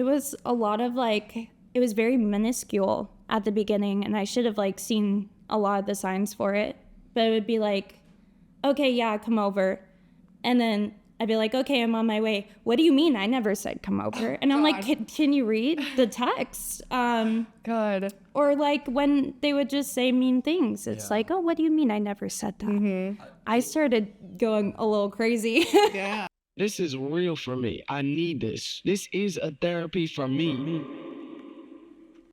it was a lot of like, it was very minuscule at the beginning, and I should have like seen a lot of the signs for it. But it would be like, okay, yeah, come over. And then I'd be like, okay, I'm on my way. What do you mean? I never said come over. And I'm like, can you read the text? God. Or like when they would just say mean things. It's like, oh, what do you mean? I never said that. Mm-hmm. I started going a little crazy. Yeah. This is real for me. I need this. This is a therapy for me.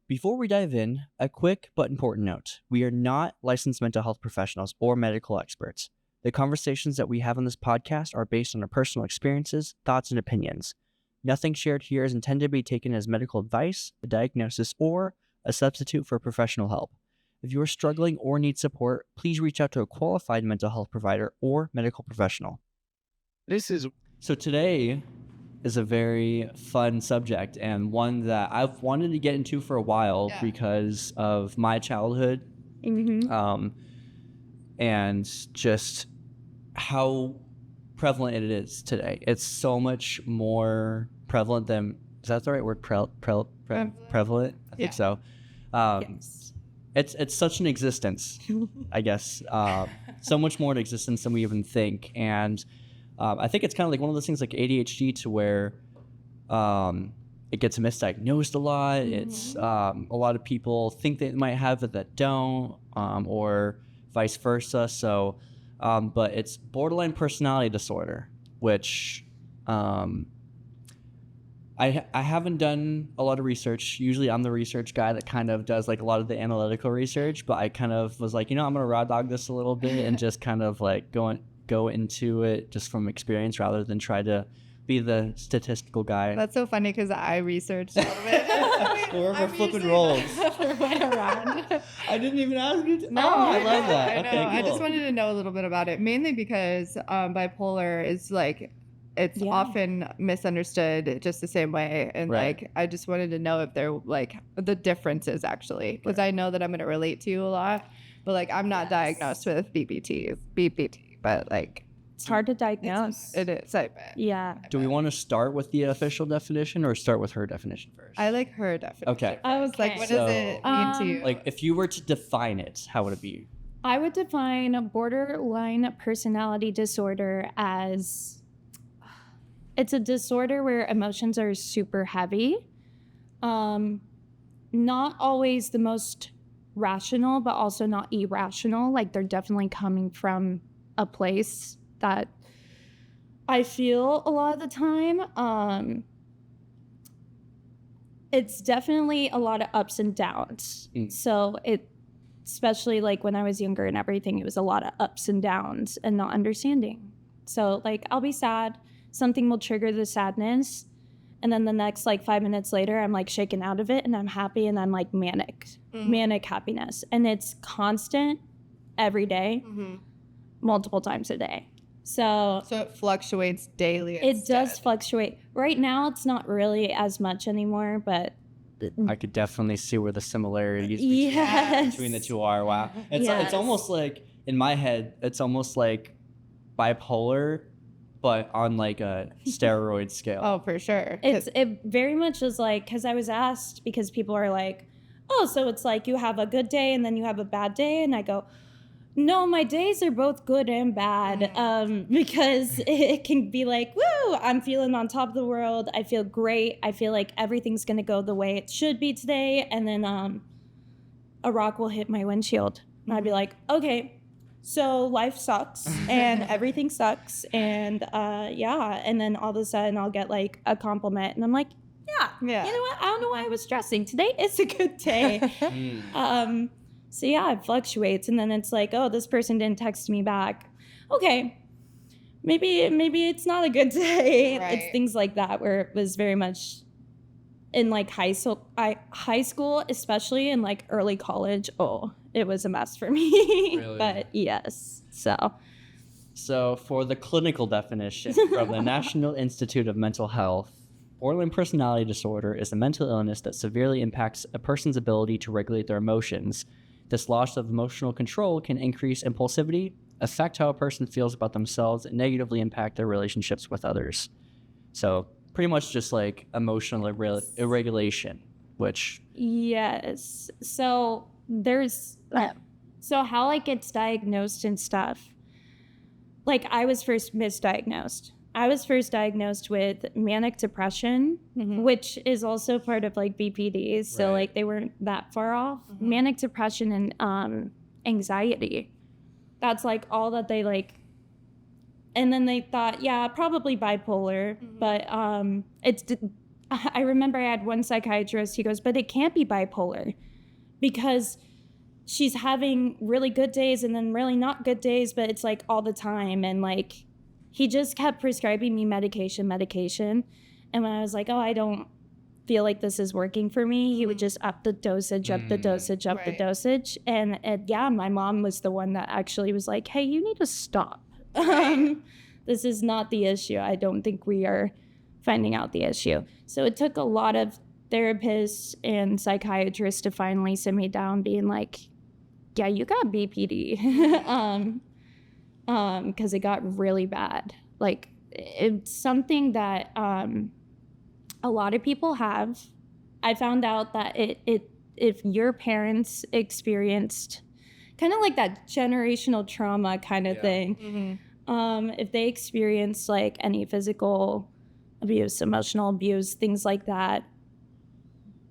Before we dive in, a quick but important note. We are not licensed mental health professionals or medical experts. The conversations that we have on this podcast are based on our personal experiences, thoughts, and opinions. Nothing shared here is intended to be taken as medical advice, a diagnosis, or a substitute for professional help. If you are struggling or need support, please reach out to a qualified mental health provider or medical professional. So today is a very fun subject, and one that I've wanted to get into for a while because of my childhood. Mm-hmm. And just how prevalent it is today. It's so much more prevalent than, is that the right word? Prevalent? I think so. Yes. It's such an existence, I guess. So much more in existence than we even think. And I think it's kind of like one of those things like ADHD, to where it gets misdiagnosed a lot. Mm-hmm. It's a lot of people think they might have it that don't, or vice versa. So, but it's borderline personality disorder, which I haven't done a lot of research. Usually I'm the research guy that kind of does like a lot of the analytical research, but I kind of was like, I'm going to raw dog this a little bit and just kind of like go into it just from experience rather than try to be the statistical guy. That's so funny because I researched a little bit. We're flipping roles. I didn't even ask you to. No, I love that. I know. Okay, cool. I just wanted to know a little bit about it, mainly because bipolar is like, it's often misunderstood just the same way. And like, I just wanted to know if there like the differences actually, because I know that I'm going to relate to you a lot, but like, I'm not diagnosed with BPD, but like, it's hard to diagnose. It is. Yeah. Do we want to start with the official definition or start with her definition first? I like her definition. Okay. I was like, what does it mean to you? Like, if you were to define it, how would it be? I would define borderline personality disorder as, it's a disorder where emotions are super heavy. Not always the most rational, but also not irrational. Like, they're definitely coming from a place that I feel a lot of the time. It's definitely a lot of ups and downs. So especially like when I was younger and everything, it was a lot of ups and downs and not understanding. So like, I'll be sad, something will trigger the sadness, and then the next like 5 minutes later, I'm like shaken out of it and I'm happy and I'm like manic happiness. And it's constant every day, multiple times a day. So it fluctuates daily. It does fluctuate. Right now, it's not really as much anymore, but I could definitely see where the similarities between the two are. Wow. It's almost like, in my head, it's almost like bipolar, but on like a steroid scale. Oh, for sure. It very much is like, because I was asked, because people are like, oh, so it's like you have a good day and then you have a bad day. And I go, no, my days are both good and bad, because it can be like, woo, I'm feeling on top of the world. I feel great. I feel like everything's going to go the way it should be today. And then a rock will hit my windshield. And I'd be like, okay, so life sucks and everything sucks. And and then all of a sudden I'll get like a compliment and I'm like, yeah. You know what? I don't know why I was stressing. Today is a good day. So yeah, it fluctuates, and then it's like, oh, this person didn't text me back. Okay, maybe it's not a good day. Right. It's things like that where it was very much in like high school, especially in like early college. Oh, it was a mess for me. Really? But yes, So for the clinical definition from the National Institute of Mental Health, borderline personality disorder is a mental illness that severely impacts a person's ability to regulate their emotions. This loss of emotional control can increase impulsivity, affect how a person feels about themselves, and negatively impact their relationships with others. So pretty much just like emotional irregulation, which Yes. So so how it gets diagnosed and stuff. Like I was first misdiagnosed. I was first diagnosed with manic depression, which is also part of like BPD. So like they weren't that far off. Manic depression and anxiety. That's like all that they like. And then they thought, yeah, probably bipolar. But I remember I had one psychiatrist, he goes, but it can't be bipolar because she's having really good days and then really not good days, but it's like all the time. And like, he just kept prescribing me medication. And when I was like, oh, I don't feel like this is working for me, he would just up the dosage. And yeah, my mom was the one that actually was like, hey, you need to stop. This is not the issue. I don't think we are finding out the issue. So it took a lot of therapists and psychiatrists to finally sit me down being like, yeah, you got BPD. Because it got really bad. Like it's something that a lot of people have. I found out that if your parents experienced kind of like that generational trauma kind of thing, if they experienced like any physical abuse, emotional abuse, things like that,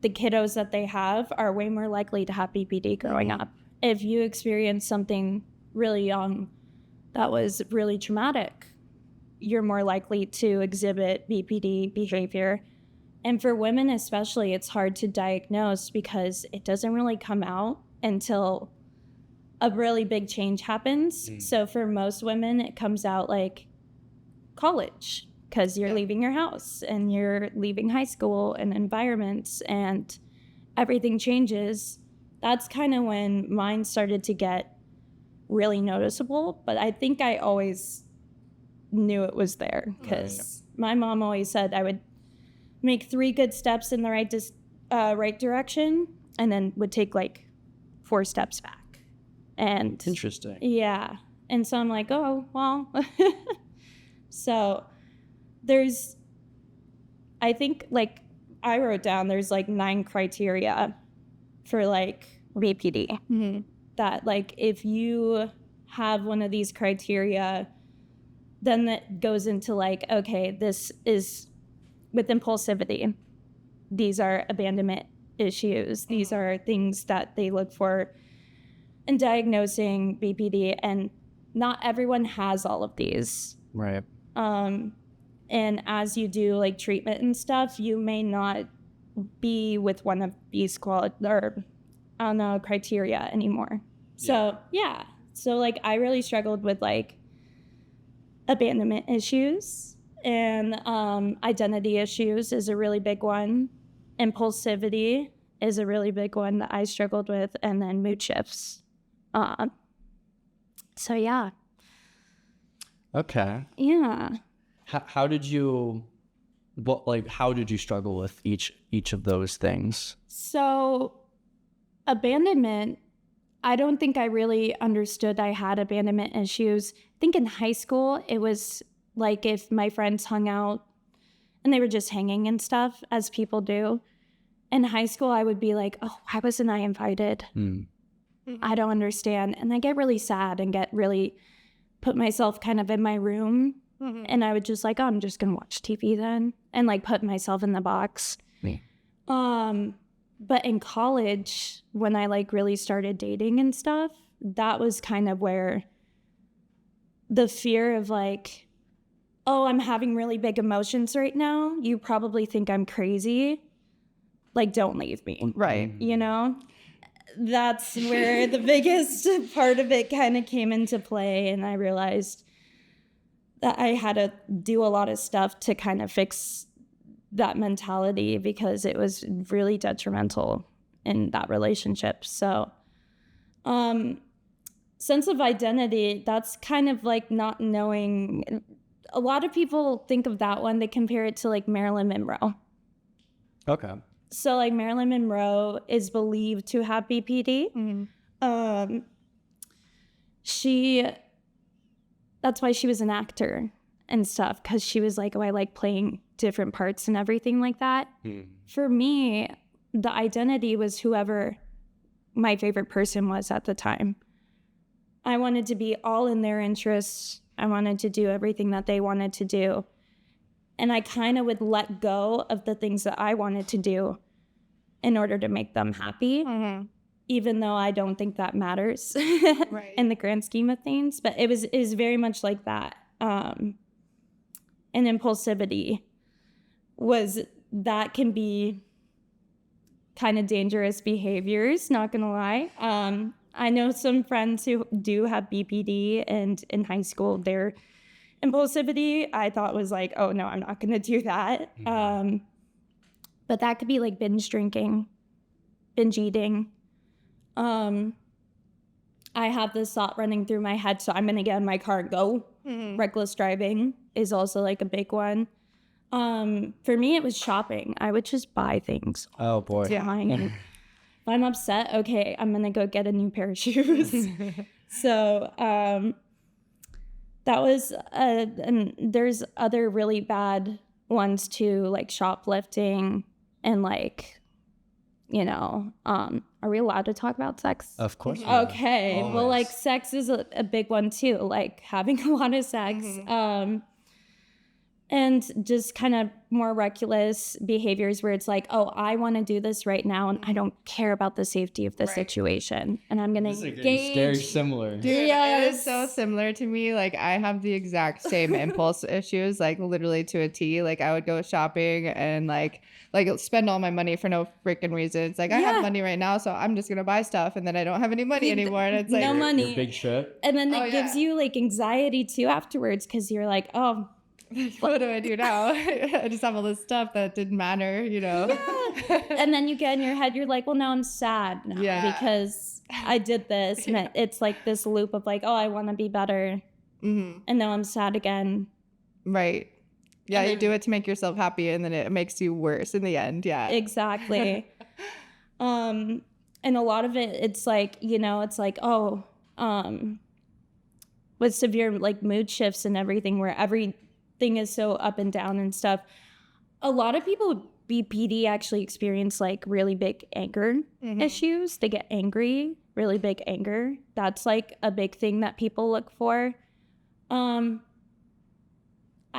the kiddos that they have are way more likely to have BPD growing up. If you experience something really young that was really traumatic, you're more likely to exhibit BPD behavior. And for women especially, it's hard to diagnose because it doesn't really come out until a really big change happens. So for most women, it comes out like college because you're leaving your house and you're leaving high school and environments and everything changes. That's kind of when mine started to get really noticeable. But I think I always knew it was there because my mom always said I would make 3 good steps in the right direction and then would take like 4 steps back. And interesting. Yeah. And so I'm like, oh, well. So I think like I wrote down there's like 9 criteria for like BPD. That like if you have one of these criteria, then that goes into like, okay, this is with impulsivity. These are abandonment issues. These are things that they look for in diagnosing BPD, and not everyone has all of these. Right. And as you do like treatment and stuff, you may not be with one of these criteria anymore. So yeah. So like I really struggled with like abandonment issues, and identity issues is a really big one. Impulsivity is a really big one that I struggled with, and then mood shifts. So yeah. Okay. Yeah. How did you struggle with each of those things? So abandonment, I don't think I really understood I had abandonment issues. I think in high school, it was like if my friends hung out and they were just hanging and stuff, as people do. In high school, I would be like, oh, why wasn't I invited? I don't understand. And I get really sad and put myself kind of in my room. And I would just like, oh, I'm just going to watch TV then. And like put myself in the box. But in college, when I like really started dating and stuff, that was kind of where the fear of like, oh, I'm having really big emotions right now. You probably think I'm crazy. Like, don't leave me. Right. You know? That's where the biggest part of it kind of came into play. And I realized that I had to do a lot of stuff to kind of fix that mentality because it was really detrimental in that relationship. So, sense of identity, that's kind of like not knowing. A lot of people think of that one, they compare it to like Marilyn Monroe. Okay. So like Marilyn Monroe is believed to have BPD. That's why she was an actor and stuff, because she was like, oh, I like playing different parts and everything like that. For me, the identity was whoever my favorite person was at the time. I wanted to be all in their interests. I wanted to do everything that they wanted to do. And I kind of would let go of the things that I wanted to do in order to make them happy, even though I don't think that matters in the grand scheme of things. But it was very much like that. And impulsivity that can be kind of dangerous behaviors, not gonna lie. I know some friends who do have BPD, and in high school, their impulsivity I thought was like, oh no, I'm not gonna do that. But that could be like binge drinking, binge eating. I have this thought running through my head, so I'm gonna get in my car and go. Reckless driving is also like a big one. For me, it was shopping. I would just buy things. Oh boy. If I'm upset, okay, I'm gonna go get a new pair of shoes. So that was, and there's other really bad ones too, like shoplifting and like, are we allowed to talk about sex? Of course. Okay. Always. Well, like sex is a big one too, like having a lot of sex. And just kind of more reckless behaviors where it's like, oh, I want to do this right now and I don't care about the safety of the situation. And I'm going to engage. Very similar. Dude, it is so similar to me. Like, I have the exact same impulse issues, like literally to a T. Like, I would go shopping and like spend all my money for no freaking reason. It's like, I have money right now, so I'm just going to buy stuff. And then I don't have any money anymore. And it's like, no money. Your big trip. And then it gives you like anxiety too afterwards because you're like, oh, what do I do now? I just have all this stuff that didn't matter, And then you get in your head, you're like, well, now I'm sad now because I did this. And it's like this loop of like, oh, I want to be better. And now I'm sad again. Right. Yeah, you do it to make yourself happy and then it makes you worse in the end. Yeah. Exactly. And a lot of it, it's like, it's like, with severe like mood shifts and everything where everything is so up and down and stuff. A lot of people with BPD actually experience like really big anger issues. They get angry, really big anger. That's like a big thing that people look for. I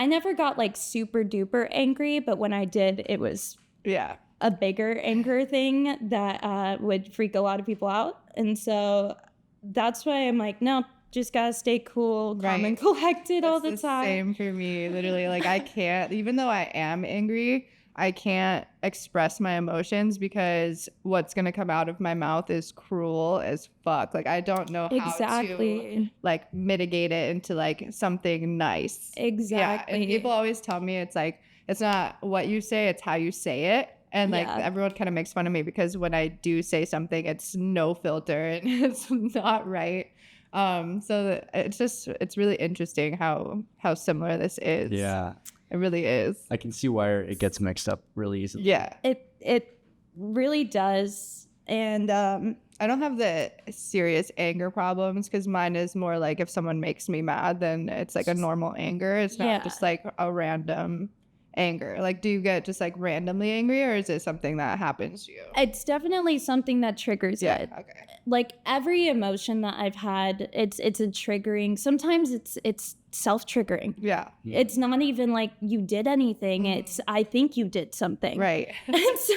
never got like super duper angry, but when I did, it was a bigger anger thing that would freak a lot of people out. And so that's why I'm like, no, just gotta stay cool, calm and collected all the time. Same for me, literally. Like, I can't, even though I am angry, I can't express my emotions because what's gonna come out of my mouth is cruel as fuck. Like, I don't know how to like mitigate it into like something nice. Exactly. And people always tell me it's like, it's not what you say, it's how you say it. And like everyone kind of makes fun of me because when I do say something, it's no filter and it's not right. So it's really interesting how similar this is. Yeah. It really is. I can see why it gets mixed up really easily. Yeah. It really does. And I don't have the serious anger problems because mine is more like if someone makes me mad, then it's like a normal anger. It's not just like a random anger. Like, do you get just like randomly angry or is it something that happens to you? It's definitely something that triggers it. Okay. Like every emotion that I've had, it's a triggering. Sometimes it's self-triggering. Yeah. It's not even like you did anything. It's I think you did something. Right. And so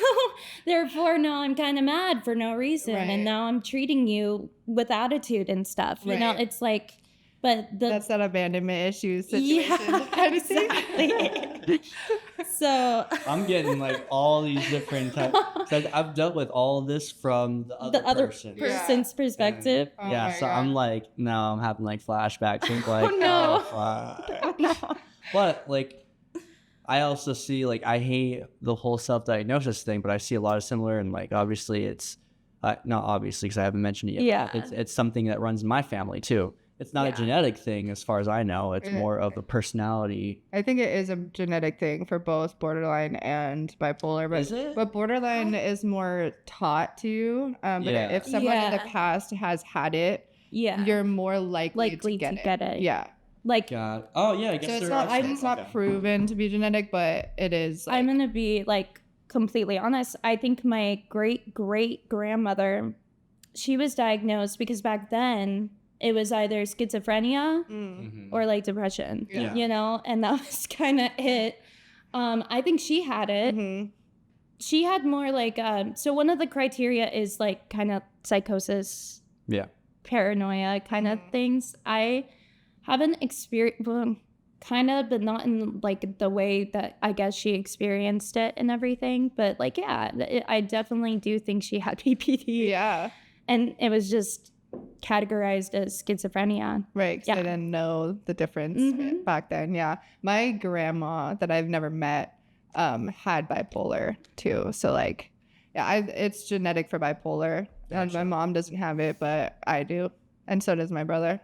therefore now I'm kind of mad for no reason. And now I'm treating you with attitude and stuff. You know, it's like, but that's that abandonment issue situation. Yeah, exactly. So I'm getting like all these different types. So I've dealt with all of this from the other person's perspective. So I'm like, now I'm having like flashbacks. And like, Oh no. But like, I also see like, I hate the whole self-diagnosis thing, but I see a lot of similar and like, obviously it's, not obviously because I haven't mentioned it yet. Yeah. It's something that runs in my family too. It's not a genetic thing as far as I know. It's more of a personality. I think it is a genetic thing for both borderline and bipolar. But, is it? But borderline is more taught to you. But if someone in the past has had it, you're more likely to get it. Yeah. Like, Oh yeah, I guess So it's there not. are some. It's not proven to be genetic, but it is. Like, I'm gonna be like completely honest. I think my great grandmother, she was diagnosed because back then it was either schizophrenia or like depression, Yeah. you know, and that was kind of it. I think she had it. She had more like so one of the criteria is like kind of psychosis, Yeah. paranoia kind of things. I haven't experienced, well, kind of, but not in like the way that I guess she experienced it and everything. But like, yeah, I definitely do think she had BPD. Yeah. And it was just categorized as schizophrenia. Right. 'Cause I didn't know the difference back then. Yeah. My grandma that I've never met had bipolar too. So like, yeah, it's genetic for bipolar. And my mom doesn't have it, but I do. And so does my brother.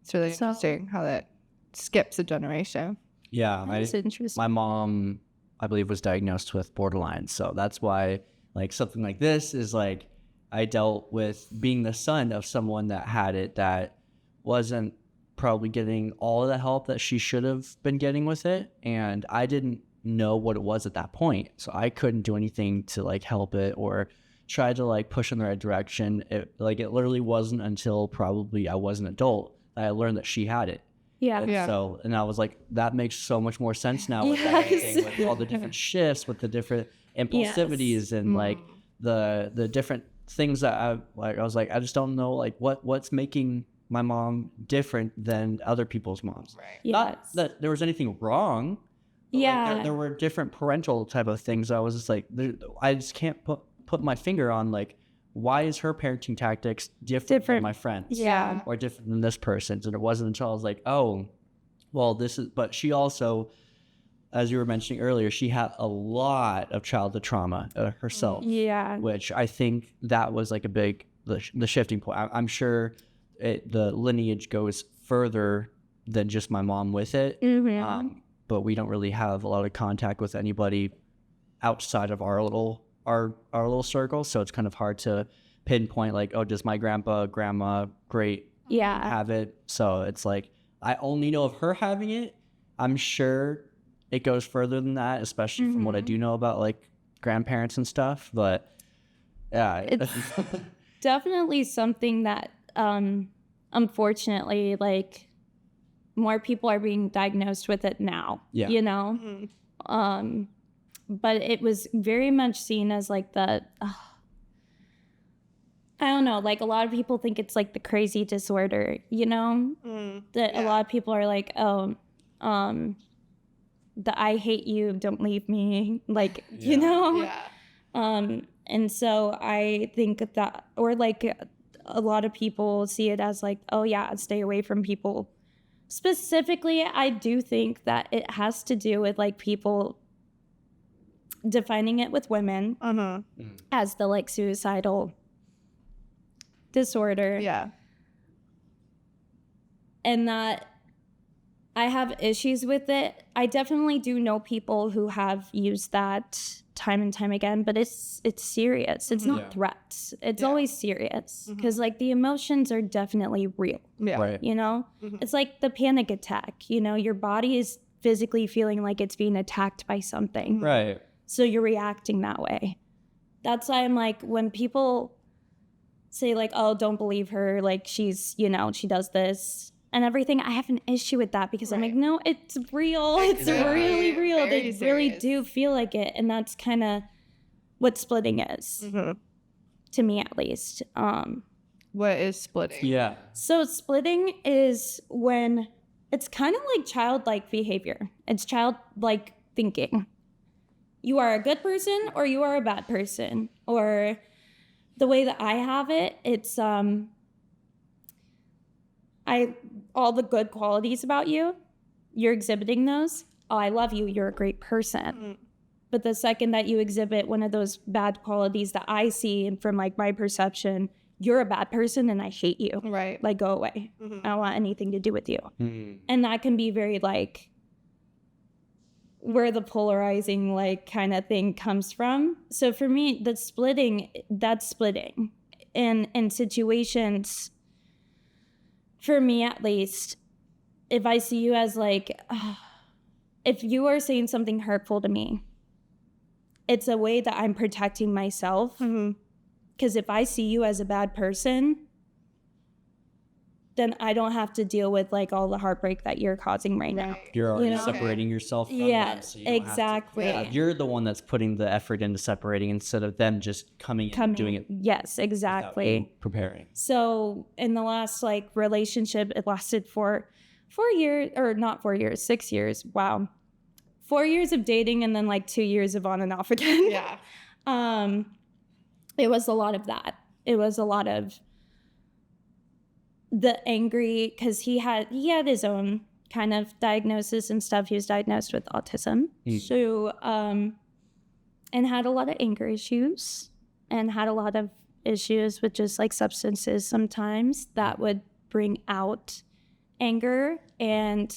It's really interesting how that skips a generation. Yeah, That's interesting. my mom, I believe, was diagnosed with borderline. So that's why, like, something like this is like, I dealt with being the son of someone that had it that wasn't probably getting all of the help that she should have been getting with it. And I didn't know what it was at that point. So I couldn't do anything to like help it or try to like push in the right direction. It literally wasn't until probably I was an adult that I learned that she had it. Yeah. So, and I was like, that makes so much more sense now with Yes. everything, with all the different shifts, with the different impulsivities and like the different things that I was like, I just don't know like what's making my mom different than other people's moms. Right. Not that there was anything wrong. But like, there were different parental type of things. I was just like, I just can't put my finger on like, why is her parenting tactics different than my friends? Yeah. Or different than this person's? And it wasn't until I was like, oh, well, this is, but she also, as you were mentioning earlier, she had a lot of childhood trauma herself. Yeah. Which I think that was like a big, the shifting point. I'm sure the lineage goes further than just my mom with it. But we don't really have a lot of contact with anybody outside of our little circle, so it's kind of hard to pinpoint like, oh, does my grandpa, grandma, great have it? So it's like I only know of her having it. I'm sure it goes further than that, especially from what I do know about like grandparents and stuff. But yeah, it's definitely something that unfortunately like more people are being diagnosed with it now. You know. But it was very much seen as like I don't know, like a lot of people think it's like the crazy disorder, you know? That a lot of people are like, oh, the I hate you, don't leave me, like, you know? Yeah. And so I think that, or like a lot of people see it as like, oh yeah, stay away from people. Specifically, I do think that it has to do with like people defining it with women as the like suicidal disorder. Yeah. And that I have issues with it. I definitely do know people who have used that time and time again, but it's serious. It's not threats. It's always serious because like the emotions are definitely real. Yeah. right. You know, it's like the panic attack, you know, your body is physically feeling like it's being attacked by something. Right. So you're reacting that way. That's why I'm like, when people say like, oh, don't believe her, like she's, you know, she does this and everything, I have an issue with that because I'm like, no, it's real. It's really real. They really do feel like it. And that's kind of what splitting is, to me at least. What is splitting? Yeah. So splitting is when it's kind of like childlike behavior. It's childlike thinking. You are a good person or you are a bad person. Or the way that I have it, it's all the good qualities about you, you're exhibiting those. Oh, I love you, you're a great person. But the second that you exhibit one of those bad qualities that I see from like my perception, you're a bad person and I hate you. Right. Like, go away. I don't want anything to do with you. And that can be very like where the polarizing like kind of thing comes from. So for me, that's splitting. In situations, for me at least, if I see you as like, if you are saying something hurtful to me, it's a way that I'm protecting myself. Because if I see you as a bad person, then I don't have to deal with like all the heartbreak that you're causing right now. You're already You know? separating yourself from Yeah, them. So you don't exactly. Have to, you're the one that's putting the effort into separating instead of them just coming in and doing it. Yes, without exactly. you preparing. So in the last like relationship, it lasted for 4 years, or not 4 years, 6 years. Wow. 4 years of dating and then like 2 years of on and off again. Yeah. It was a lot of that. It was a lot of the angry, because he had his own kind of diagnosis and stuff. He was diagnosed with autism. So and had a lot of anger issues and had a lot of issues with just like substances sometimes that would bring out anger. And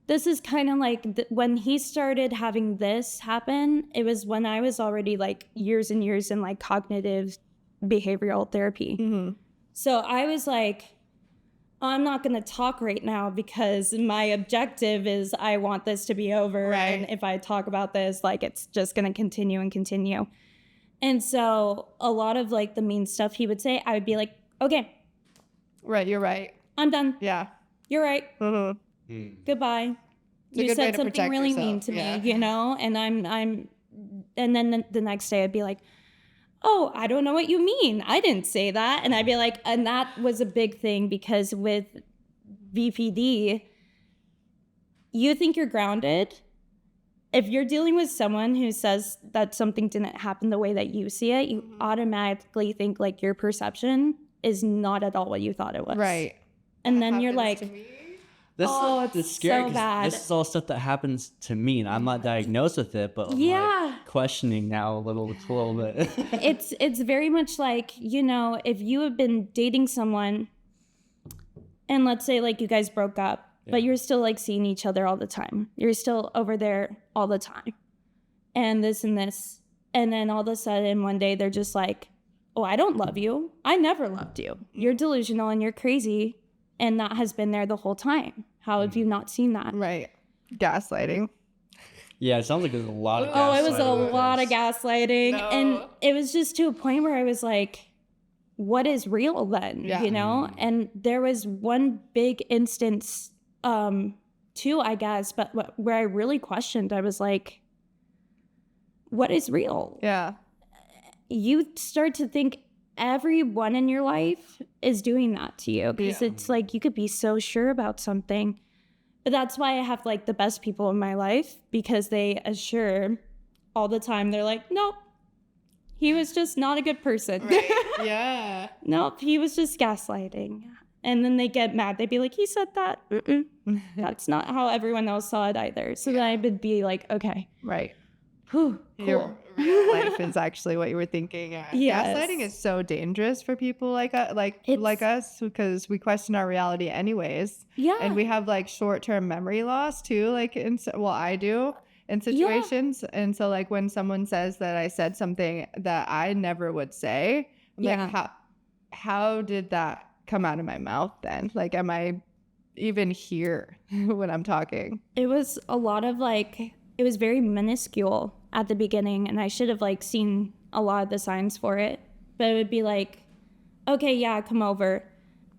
this is kind of like when he started having this happen, it was when I was already like years and years in like cognitive behavioral therapy. So I was like, I'm not going to talk right now because my objective is I want this to be over. Right. And if I talk about this, like it's just going to continue and continue. And so a lot of like the mean stuff he would say, I would be like, okay. Right, you're right. I'm done. Yeah. You're right. Goodbye. You said something really mean to me, you know? And and then the next day I'd be like, oh, I don't know what you mean. I didn't say that. And I'd be like, and that was a big thing because with BPD, you think you're grounded. If you're dealing with someone who says that something didn't happen the way that you see it, you automatically think like your perception is not at all what you thought it was. Right. And then you're like, This Oh, is scary. so 'Cause bad. This is all stuff that happens to me, and I'm not diagnosed with it, but I'm like questioning now a little bit. it's very much like, you know, if you have been dating someone and let's say like you guys broke up, but you're still like seeing each other all the time. You're still over there all the time. And this. And then all of a sudden one day they're just like, oh, I don't love you. I never loved you. You're delusional and you're crazy. And that has been there the whole time. How have you not seen that? Right. Gaslighting. Yeah, it sounds like there's a lot of gaslighting. Oh, it was a lot of gaslighting. No. And it was just to a point where I was like, what is real then? Yeah. You know? And there was one big instance, too, I guess, but where I really questioned, I was like, what is real? Yeah. You start to think everyone in your life is doing that to you because it's like you could be so sure about something. But that's why I have like the best people in my life, because they assure all the time. They're like, nope, he was just not a good person. Right. Yeah. Nope, he was just gaslighting. And then they get mad. They'd be like, he said that. That's not how everyone else saw it either. So then I would be like, okay. Right. Whew, cool. Your real life is actually what you were thinking. Yes. Gaslighting is so dangerous for people like us because we question our reality anyways. Yeah. And we have like short-term memory loss too. Like I do in situations. And so like when someone says that I said something that I never would say, I'm like, how did that come out of my mouth then? Like, am I even here when I'm talking? It was a lot of like, it was very minuscule at the beginning, and I should have like seen a lot of the signs for it. But it would be like, okay, yeah, come over.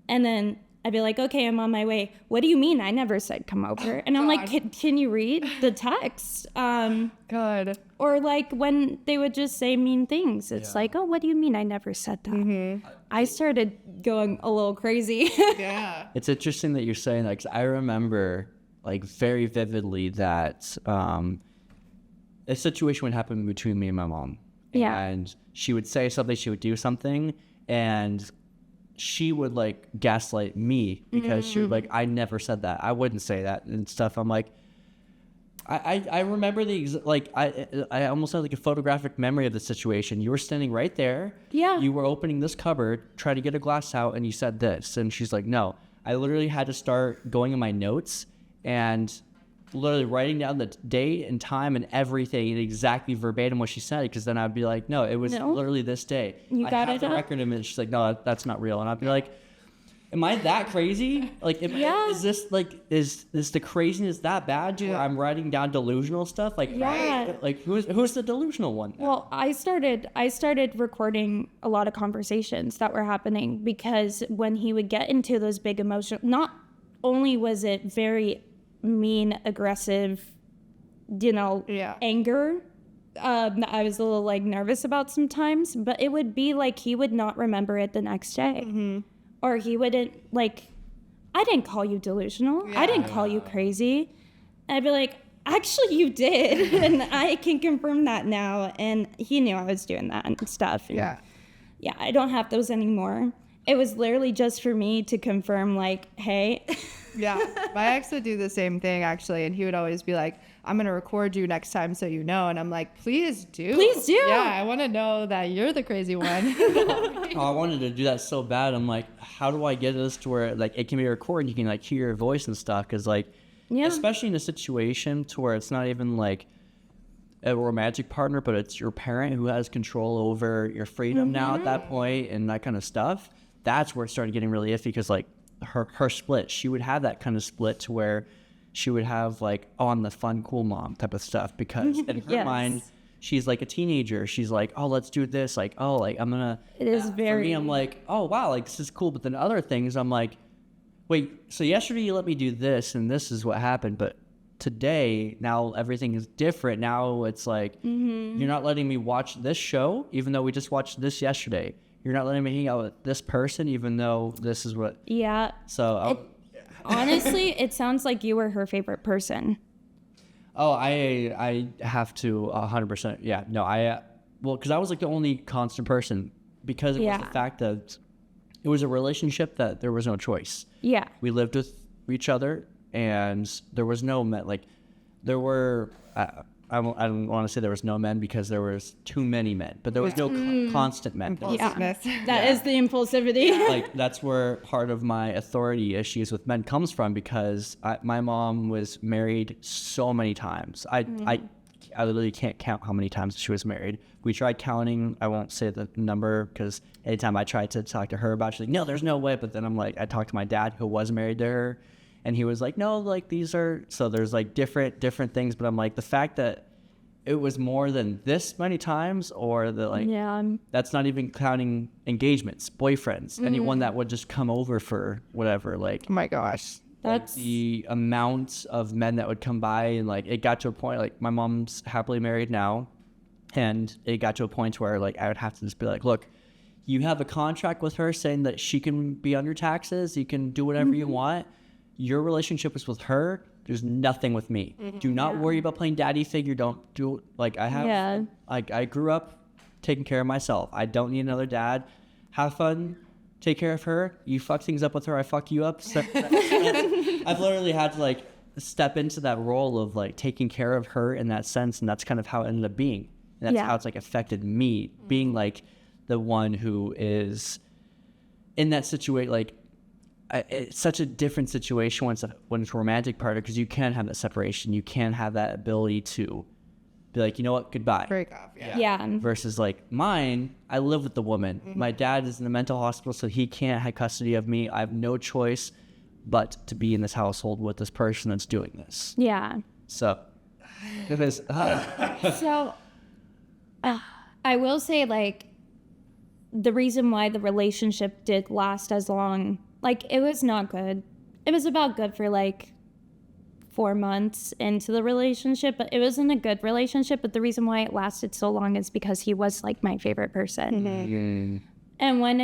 And then I'd be like, okay, I'm on my way. What do you mean? I never said come over. And I'm like, can you read the text? God. Or like when they would just say mean things. It's like, oh, what do you mean? I never said that. I started going a little crazy. Yeah. It's interesting that you're saying that, 'cause I remember like very vividly that a situation would happen between me and my mom. Yeah. And she would say something, she would do something, and she would like gaslight me because she would like, I never said that. I wouldn't say that and stuff. I'm like, I remember I almost had like a photographic memory of the situation. You were standing right there. Yeah. You were opening this cupboard, trying to get a glass out, and you said this. And she's like, no. I literally had to start going in my notes and literally writing down the date and time and everything and exactly verbatim what she said, because then I'd be like, no, it was literally this day. You got I have it the up? record of it. And she's like, no, that's not real. And I'd be like, am I that crazy? Like, is this the craziness that bad? Where I'm writing down delusional stuff? Like, like who's the delusional one? Well, I started recording a lot of conversations that were happening, because when he would get into those big emotions, not only was it very mean, aggressive, anger, I was a little like nervous about sometimes, but it would be like he would not remember it the next day, or he wouldn't like, I didn't call you delusional. I didn't call you crazy. I'd be like, actually you did. And I can confirm that now. And he knew I was doing that and stuff. And yeah, I don't have those anymore. It was literally just for me to confirm, like, hey. Yeah, my ex would do the same thing, actually. And he would always be like, I'm going to record you next time so you know. And I'm like, please do. Please do. Yeah, I want to know that you're the crazy one. I wanted to do that so bad. I'm like, how do I get this to where, like, it can be recorded, you can, like, hear your voice and stuff? Because, like, especially in a situation to where it's not even, like, a romantic partner, but it's your parent who has control over your freedom now at that point and that kind of stuff. That's where it started getting really iffy, because, like, her split, she would have that kind of split to where she would have, like, I'm the fun, cool mom type of stuff, because in her mind, she's like a teenager. She's like, oh, let's do this. Like, oh, like, I'm going to. It is very. For me, I'm like, oh, wow, like, this is cool. But then other things, I'm like, wait, so yesterday you let me do this and this is what happened. But today, now everything is different. Now it's like, you're not letting me watch this show, even though we just watched this yesterday. You're not letting me hang out with this person, even though this is what. Yeah. So honestly, it sounds like you were her favorite person. Oh, I have to 100%. Yeah, no, well, because I was like the only constant person, because it was the fact that it was a relationship that there was no choice. Yeah. We lived with each other, and there was no like, there were. I don't want to say there was no men, because there was too many men, but there was no constant men. Yeah, that is the impulsivity. Like, that's where part of my authority issues with men comes from, because my mom was married so many times. I literally can't count how many times she was married. We tried counting. I won't say the number, because anytime I tried to talk to her about it, she's like, no, there's no way. But then I'm like, I talked to my dad, who was married to her, and he was like, no, like, these are, so there's like different things. But I'm like, the fact that it was more than this many times, or the, like, that's not even counting engagements, boyfriends, anyone that would just come over for whatever, like, oh my gosh. That's like, the amount of men that would come by. And, like, it got to a point, like, my mom's happily married now, and it got to a point where, like, I would have to just be like, look, you have a contract with her saying that she can be on your taxes, you can do whatever you want. Your relationship is with her. There's nothing with me. Do not worry about playing daddy figure. Don't do, like, I have, like, I grew up taking care of myself. I don't need another dad. Have fun. Take care of her. You fuck things up with her, I fuck you up. So I've literally had to, like, step into that role of, like, taking care of her in that sense, and that's kind of how it ended up being. And that's how it's, like, affected me, being, like, the one who is in that situation. Like, it's such a different situation when it's a romantic partner, because you can have that separation. You can have that ability to be like, you know what, goodbye. Break off, Versus, like, mine, I live with the woman. My dad is in the mental hospital, so he can't have custody of me. I have no choice but to be in this household with this person that's doing this. Yeah. So, it is. So, I will say, like, the reason why the relationship did last as long, like, it was not good. It was about good for, like, 4 months into the relationship, but it wasn't a good relationship. But the reason why it lasted so long is because he was, like, my favorite person. And when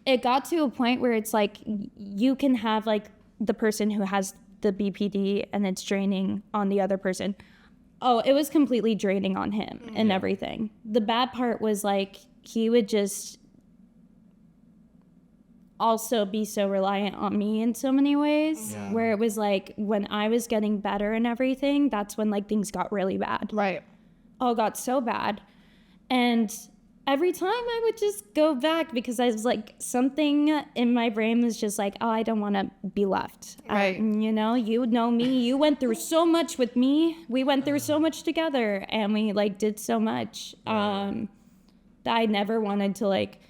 it got to a point where it's like, you can have, like, the person who has the BPD and it's draining on the other person. Oh, it was completely draining on him and everything. The bad part was, like, he would just also be so reliant on me in so many ways, where it was like, when I was getting better and everything, that's when, like, things got really bad. Right. Oh, it got so bad. And every time I would just go back, because I was like, something in my brain was just like, oh, I don't want to be left. Right. You know me. You went through so much with me. We went through so much together, and we, like, did so much that I never wanted to, like,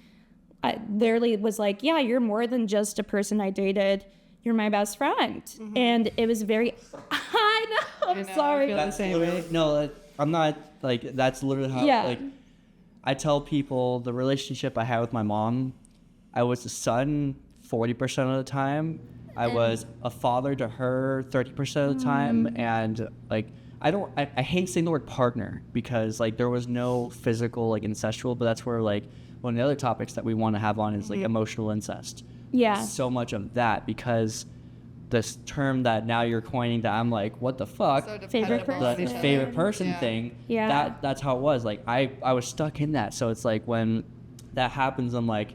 I literally was like, yeah, you're more than just a person I dated. You're my best friend. And it was very, I know, I'm sorry. I feel the same way. No, I'm not, like, that's literally how, Yeah. like, I tell people the relationship I had with my mom, I was a son 40% of the time. I was a father to her 30% of the time. And, like, I hate saying the word partner because, like, there was no physical, like, incestual, but that's where, like, one of the other topics that we want to have on is, like, emotional incest. Yeah. So much of that because this term that now you're coining that I'm like, what the fuck? So Favorite dependable on person. each The other. favorite person Yeah. thing. Yeah. That's how it was. Like, I was stuck in that. So it's like when that happens, I'm like,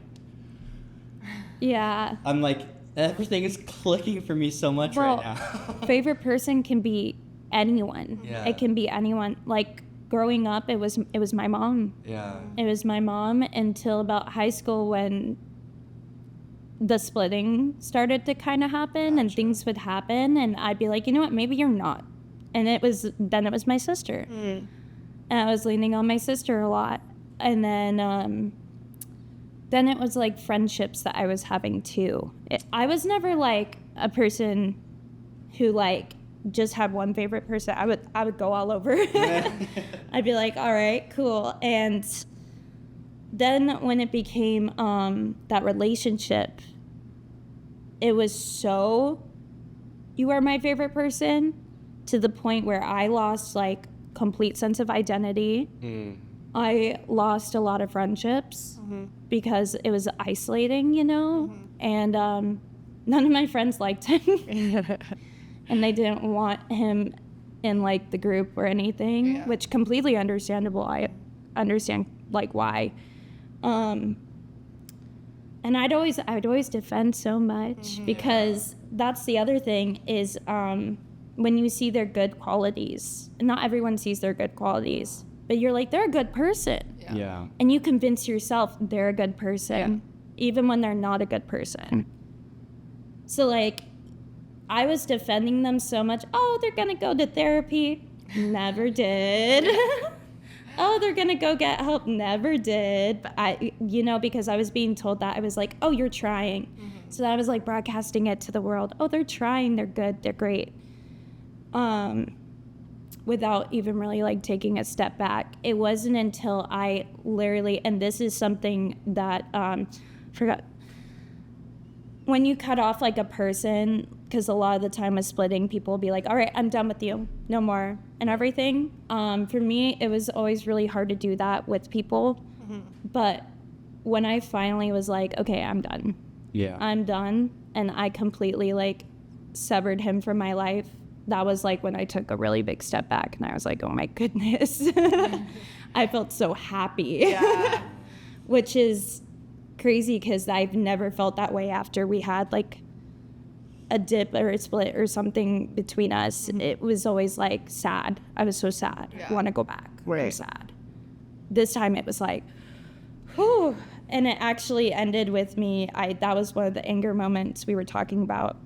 Yeah. everything is clicking for me so much Well, right now. favorite person can be anyone. Yeah. It can be anyone. Like growing up, it was my mom. Yeah. It was my mom until about high school when the splitting started to kind of happen and things would happen and I'd be like, you know what, maybe you're not. And it was my sister. And I was leaning on my sister a lot. And then it was like friendships that I was having too. I was never like a person who like just had one favorite person. I would go all over. I'd be like, all right, cool. And then when it became that relationship, it was so you are my favorite person to the point where I lost like complete sense of identity. I lost a lot of friendships because it was isolating, you know, and none of my friends liked him and they didn't want him in like the group or anything, which completely understandable. I understand like why. And I'd always defend so much because that's the other thing is when you see their good qualities, not everyone sees their good qualities, but you're like, they're a good person. Yeah. And you convince yourself they're a good person, even when they're not a good person. So like, I was defending them so much. Oh, they're gonna go to therapy. Never did. Oh, they're gonna go get help. Never did. But because I was being told that, I was like, oh, you're trying. So I was like broadcasting it to the world. Oh, they're trying. They're good. They're great. Without even really like taking a step back. It wasn't until I literally, and this is something that forgot. When you cut off like a person, because a lot of the time with splitting, people will be like, all right, I'm done with you, no more, and everything. For me, it was always really hard to do that with people. But when I finally was like, okay, I'm done. Yeah. I'm done, and I completely like severed him from my life. That was like when I took a really big step back and I was like, oh my goodness. I felt so happy. Yeah. Which is crazy because I've never felt that way after we had like a dip or a split or something between us. It was always like sad. I was so sad. Yeah. Want to go back. I'm Right. sad. This time it was like, whew. And it actually ended with me. That was one of the anger moments we were talking about.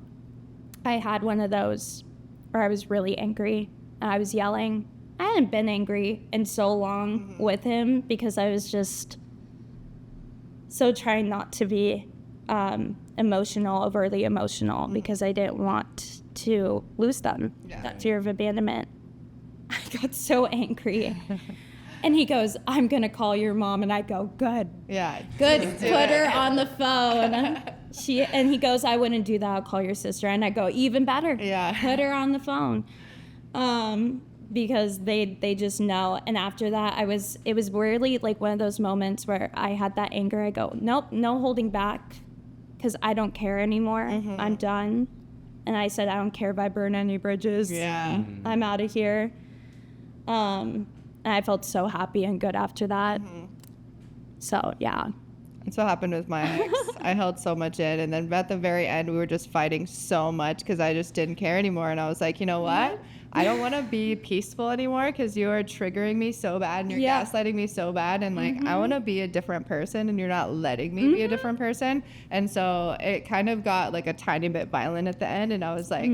I had one of those where I was really angry and I was yelling. I hadn't been angry in so long with him because I was just so trying not to be overly emotional because I didn't want to lose them. Yeah. That fear of abandonment. I got so angry. And he goes, I'm going to call your mom. And I go, good. Yeah. Good. Just Put do it. her on the phone. And he goes, I wouldn't do that. I'll call your sister. And I go, even better. Yeah. Put her on the phone. Because they just know. And after that, it was weirdly like one of those moments where I had that anger. I go, nope, no holding back. Because I don't care anymore. I'm done. And I said, I don't care if I burn any bridges. Yeah. I'm out of here. And I felt so happy and good after that. So, yeah. That's what happened with my ex. I held so much in, and then at the very end, we were just fighting so much because I just didn't care anymore. And I was like, you know what? I don't want to be peaceful anymore because you are triggering me so bad and you're gaslighting me so bad. And like, I want to be a different person and you're not letting me be a different person. And so it kind of got like a tiny bit violent at the end. And I was like,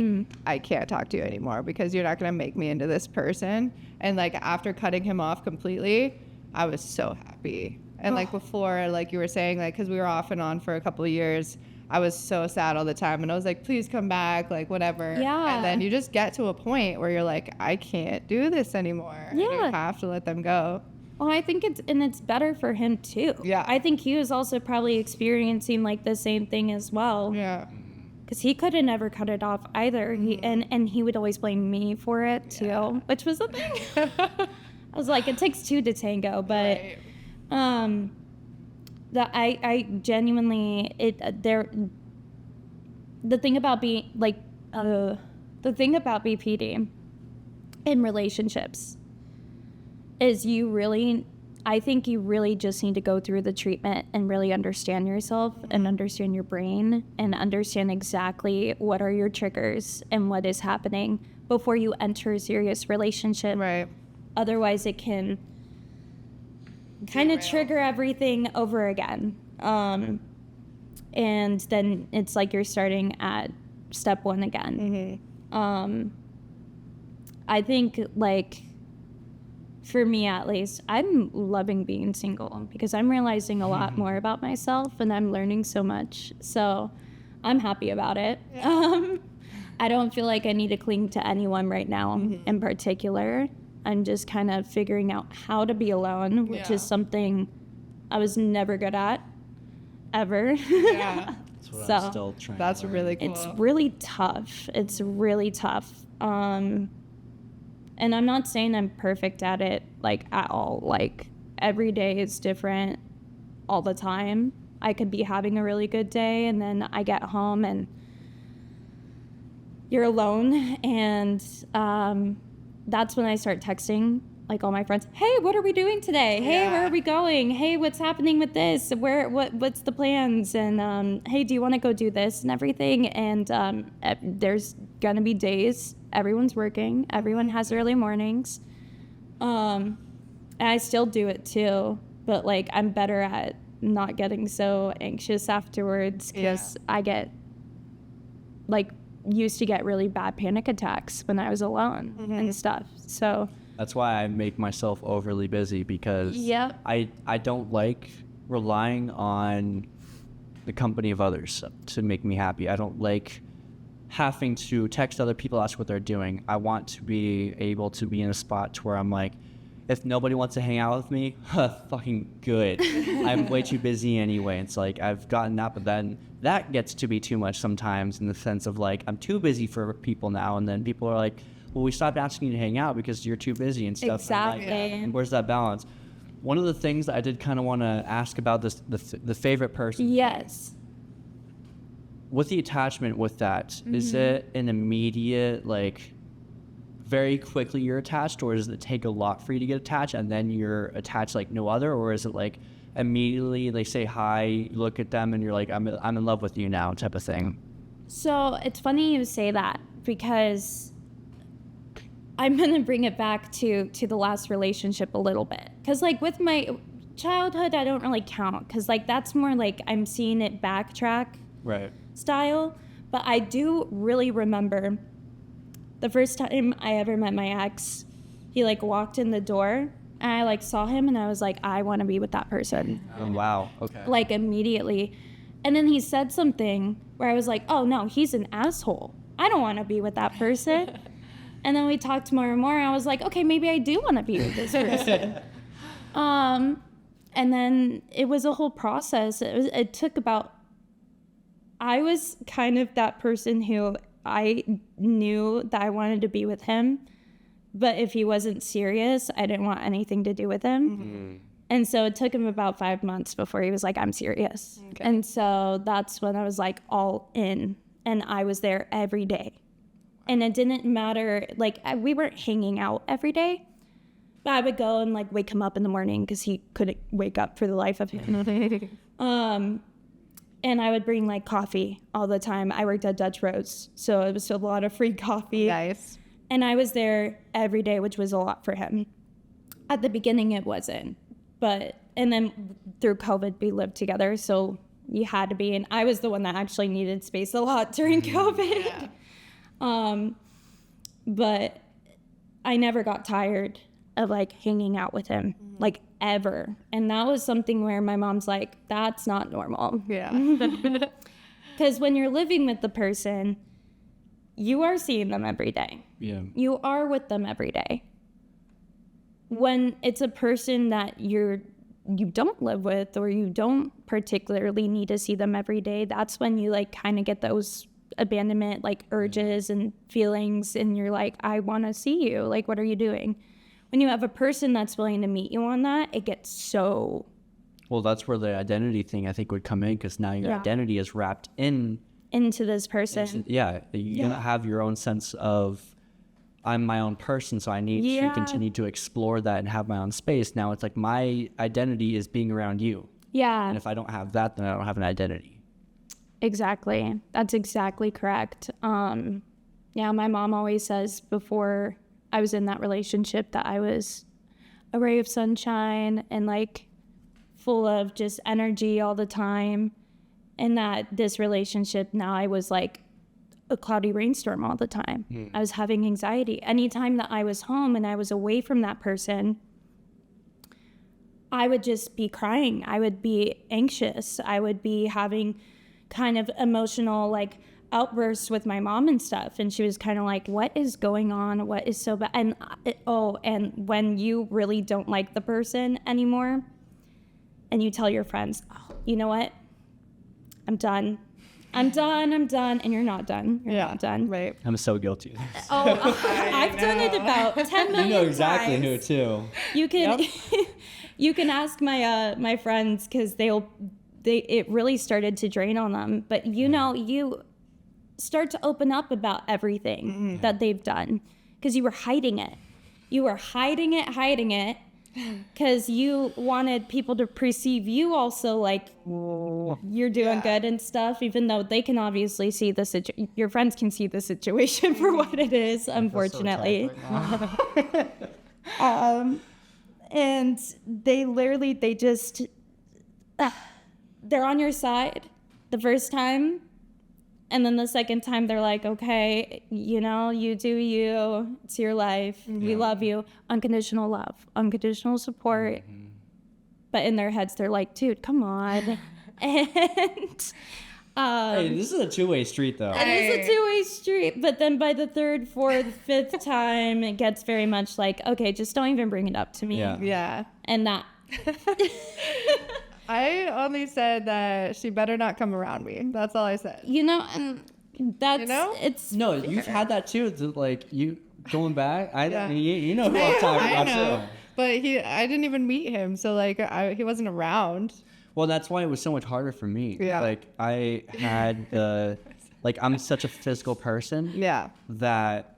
I can't talk to you anymore because you're not going to make me into this person. And like after cutting him off completely, I was so happy. And like before, like you were saying, like, because we were off and on for a couple of years, I was so sad all the time. And I was like, please come back, like, whatever. Yeah. And then you just get to a point where you're like, I can't do this anymore. And you Yeah. have to let them go. Well, I think it's better for him too. Yeah. I think he was also probably experiencing like the same thing as well. Yeah. Because he could have never cut it off either. And he would always blame me for it too, which was the thing. I was like, it takes two to tango, but Right. I genuinely the thing about being like the thing about BPD in relationships is I think you really just need to go through the treatment and really understand yourself and understand your brain and understand exactly what are your triggers and what is happening before you enter a serious relationship. Right. Otherwise, it can kind of trigger everything over again. And then it's like you're starting at step one again. I think, like, for me at least, I'm loving being single because I'm realizing a lot more about myself and I'm learning so much. So I'm happy about it. I don't feel like I need to cling to anyone right now in particular. I'm just kind of figuring out how to be alone, which is something I was never good at, ever. Yeah. That's what So, I'm still trying That's to learn. really cool. It's really tough. It's really tough. And I'm not saying I'm perfect at it, like, at all. Like, every day is different all the time. I could be having a really good day, and then I get home, and you're alone. And that's when I start texting, like, all my friends, hey, what are we doing today? Hey, where are we going? Hey, what's happening with this? What's the plans? And hey, do you want to go do this and everything? And there's gonna be days everyone's working, everyone has early mornings, and I still do it too, but like I'm better at not getting so anxious afterwards because I get like used to get really bad panic attacks when I was alone and stuff. So That's why I make myself overly busy because I don't like relying on the company of others to make me happy. I don't like having to text other people, ask what they're doing. I want to be able to be in a spot to where I'm like, if nobody wants to hang out with me, fucking good. I'm way too busy anyway. It's like I've gotten that, but then that gets to be too much sometimes in the sense of like I'm too busy for people now, and then people are like, well, we stopped asking you to hang out because you're too busy and stuff. Exactly. And where's that balance? One of the things that I did kind of want to ask about this, the favorite person. yes. With the attachment with that, is it an immediate, like, very quickly you're attached, or does it take a lot for you to get attached and then you're attached like no other, or is it like immediately they say hi, you look at them and you're like, I'm in love with you now type of thing? So it's funny you say that because I'm gonna bring it back to the last relationship a little bit, because like with my childhood I don't really count because like that's more like I'm seeing it backtrack Right. style, but I do really remember the first time I ever met my ex. He like walked in the door and I like saw him and I was like, I want to be with that person, Oh, wow. Okay. like immediately. And then he said something where I was like, oh no, he's an asshole, I don't want to be with that person. And then we talked more and more and I was like, okay, maybe I do want to be with this person. And then it was a whole process. It took about, I was kind of that person who I knew that I wanted to be with him, but if he wasn't serious, I didn't want anything to do with him. And so it took him about 5 months before he was like, I'm serious. Okay. And so that's when I was like all in, and I was there every day. And it didn't matter, like we weren't hanging out every day, but I would go and like wake him up in the morning because he couldn't wake up for the life of him. And I would bring like coffee all the time. I worked at Dutch Rose, so it was a lot of free coffee. Nice. And I was there every day, which was a lot for him. At the beginning, it wasn't. And then through COVID, we lived together, so you had to be. And I was the one that actually needed space a lot during COVID. Yeah. But I never got tired of like hanging out with him, like ever. And that was something where my mom's like, that's not normal. Yeah. Because when you're living with the person, you are seeing them every day. Yeah. You are with them every day. When it's a person that you don't live with, or you don't particularly need to see them every day, that's when you like kind of get those abandonment like urges and feelings, and you're like, I want to see you. Like, what are you doing? When you have a person that's willing to meet you on that, it gets so... Well, that's where the identity thing I think would come in, because now your identity is wrapped into this person. You don't have your own sense of, I'm my own person, so I need to continue to explore that and have my own space. Now it's like my identity is being around you. Yeah. And if I don't have that, then I don't have an identity. Exactly. That's exactly correct. Yeah, my mom always says before I was in that relationship that I was a ray of sunshine and like full of just energy all the time. And that this relationship now I was like a cloudy rainstorm all the time. I was having anxiety. Anytime that I was home and I was away from that person, I would just be crying. I would be anxious. I would be having kind of emotional like outbursts with my mom and stuff. And she was kind of like, what is going on? What is so bad? And and when you really don't like the person anymore and you tell your friends, oh, you know what? I'm done. And you're not done. You're not done. Right. I'm so guilty. I've done it about 10 million times. You know exactly who too. You can you can ask my friends, because it really started to drain on them. But you start to open up about everything that they've done, because you were hiding it. You were hiding it, because you wanted people to perceive you also like you're doing good and stuff, even though they can obviously see your friends can see the situation for what it is, unfortunately. And they just they're on your side the first time, and then the second time they're like, okay, you do you, it's your life, we love you, unconditional love, unconditional support. But in their heads they're like, dude, come on. And hey, this is a two-way street though. it is a two-way street. But then by the third, fourth, fifth time, it gets very much like, okay, just don't even bring it up to me. Yeah. And that I only said that she better not come around me. That's all I said. and that's it's No, you've had that too. Like you going back. You know who I'm talking about too. But I didn't even meet him, so like he wasn't around. Well, that's why it was so much harder for me. Yeah. Like I had I'm such a physical person. Yeah. That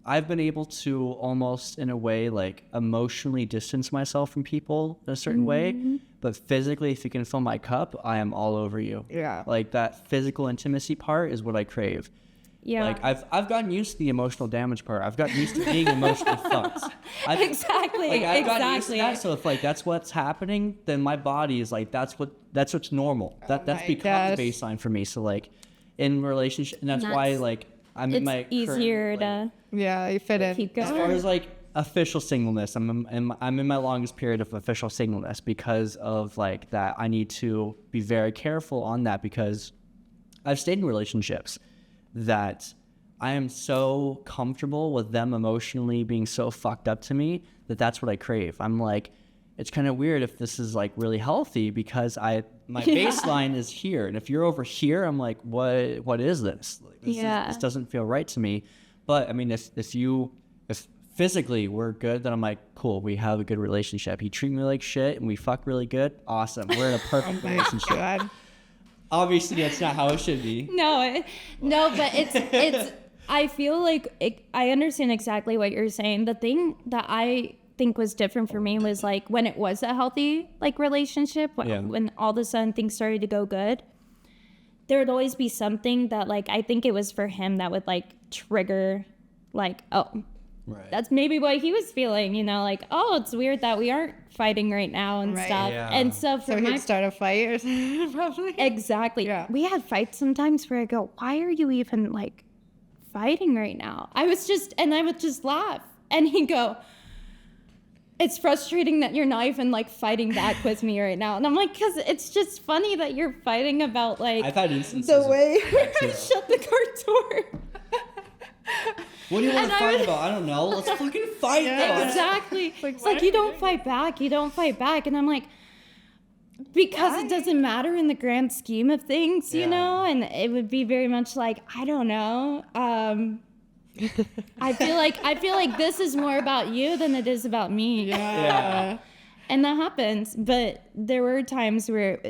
I've been able to almost in a way like emotionally distance myself from people in a certain way, but physically, if you can fill my cup, I am all over you. Yeah. Like that physical intimacy part is what I crave. Yeah. Like I've gotten used to the emotional damage part. I've gotten used to being emotionally fucked. Exactly. I've gotten used to that. So if like that's what's happening, then my body is like that's what's normal. That's become the baseline for me. So like in relationship, and that's why like I'm in my easier current, to you fit in. keep going. as far as like official singleness, I'm in my longest period of official singleness because of like that. I need to be very careful on that because I've stayed in relationships that I am so comfortable with them emotionally being so fucked up to me that that's what I crave. I'm like, it's kind of weird if this is like really healthy because my baseline is here, and if you're over here, I'm like, what is this? Like, this doesn't feel right to me. But I mean, if physically we're good, then I'm like, cool, we have a good relationship. He treat me like shit, and we fuck really good. Awesome, we're in a perfect relationship. God. Obviously, that's not how it should be. No, but it's. I feel like I understand exactly what you're saying. The thing that I think was different for me was like when it was a healthy like relationship, when all of a sudden things started to go good, there would always be something that like I think it was for him that would like trigger, like, oh, right, that's maybe what he was feeling, like, oh, it's weird that we aren't fighting right now and stuff. Yeah. And so he'd start a fight or something, probably. Exactly. Yeah. We had fights sometimes where I go, why are you even like fighting right now? I would just laugh, and he'd go, it's frustrating that you're not even like fighting back with me right now. And I'm like, because it's just funny that you're fighting about like I've had instances. the way of shut the car door. What do you want And to I fight was- about? I don't know. Let's fucking fight though. Exactly. Like, It's why like are you you don't doing fight back. You don't fight back. And I'm like, because it doesn't matter in the grand scheme of things, you Yeah. know? And it would be very much like, I don't know. I feel like this is more about you than it is about me. Yeah. And that happens. But there were times where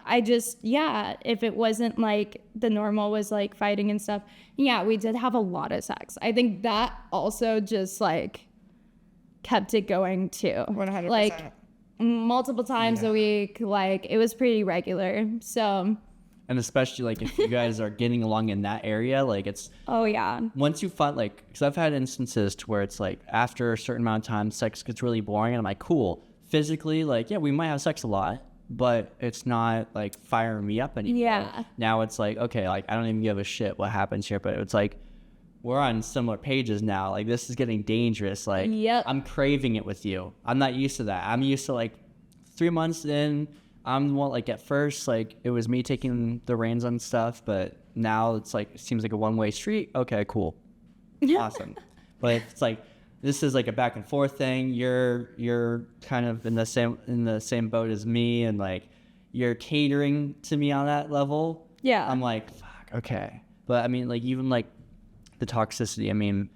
I just, if it wasn't like the normal was like fighting and stuff, we did have a lot of sex. I think that also just like kept it going too. 100%. Like multiple times a week. Like it was pretty regular. So, And especially like if you guys are getting along in that area, like it's oh yeah. once you find like, because I've had instances to where it's like after a certain amount of time, sex gets really boring, and I'm like, cool. Physically, like, yeah, we might have sex a lot, but it's not like firing me up anymore. Yeah. Now it's like, okay, like I don't even give a shit what happens here, but it's like we're on similar pages now. Like this is getting dangerous. Like Yep. I'm craving it with you. I'm not used to that. I'm used to like 3 months in. I'm the one, like at first, like it was me taking the reins on stuff, but now it's like it seems like a one-way street. Okay, cool, awesome. But it's like this is like a back and forth thing. You're kind of in the same boat as me, and like you're catering to me on that level. Yeah. I'm like, fuck, okay. But I mean, like even like the toxicity. I mean,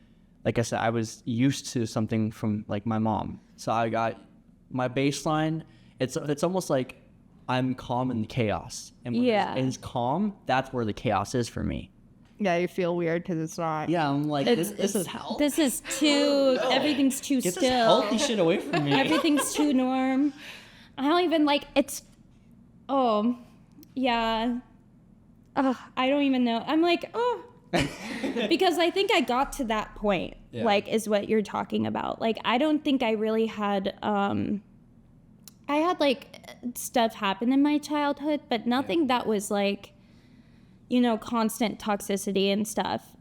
like I said, I was used to something from like my mom, so I got my baseline. It's almost like I'm calm in the chaos. And when it's calm, that's where the chaos is for me. Yeah, you feel weird because it's not. Yeah, I'm like, this is hell. This is too, everything's too Get still. this healthy shit away from me. Everything's too norm. I don't even like, it's, oh, yeah. I don't even know. I'm like, oh. Because I think I got to that point, like, is what you're talking about. Like, I don't think I really had, I had, like, stuff happen in my childhood, but nothing that was, like, you know, constant toxicity and stuff.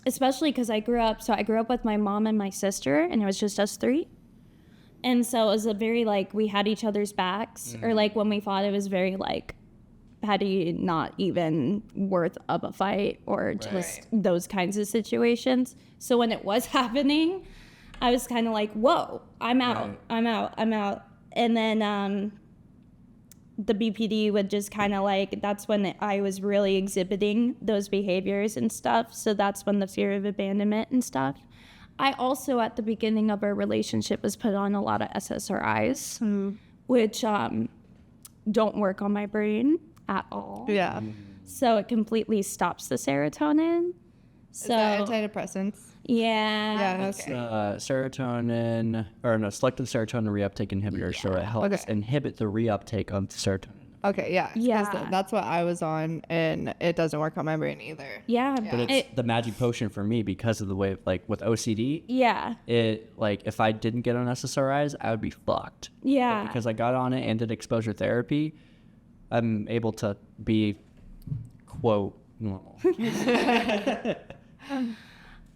Especially because I grew up with my mom and my sister, and it was just us three. And so it was a very, like, we had each other's backs. Or, like, when we fought, it was very, like, petty, not even worth of a fight, or just those kinds of situations. So when it was happening, I was kind of like, whoa, I'm out. And then the BPD would just kind of like, that's when I was really exhibiting those behaviors and stuff. So that's when the fear of abandonment and stuff. I also, at the beginning of our relationship, was put on a lot of SSRIs, which don't work on my brain at all. Yeah. So it completely stops the serotonin. So Is that antidepressants? yeah. Yeah. Serotonin, or no, selective serotonin reuptake inhibitor, so it helps inhibit the reuptake of serotonin. Okay, yeah. 'Cause Yeah. That's what I was on, and it doesn't work on my brain either. Yeah. But it's the magic potion for me because of the way, like with OCD, Yeah. it, like if I didn't get on SSRIs, I would be fucked. Yeah. But because I got on it and did exposure therapy, I'm able to be, quote, normal.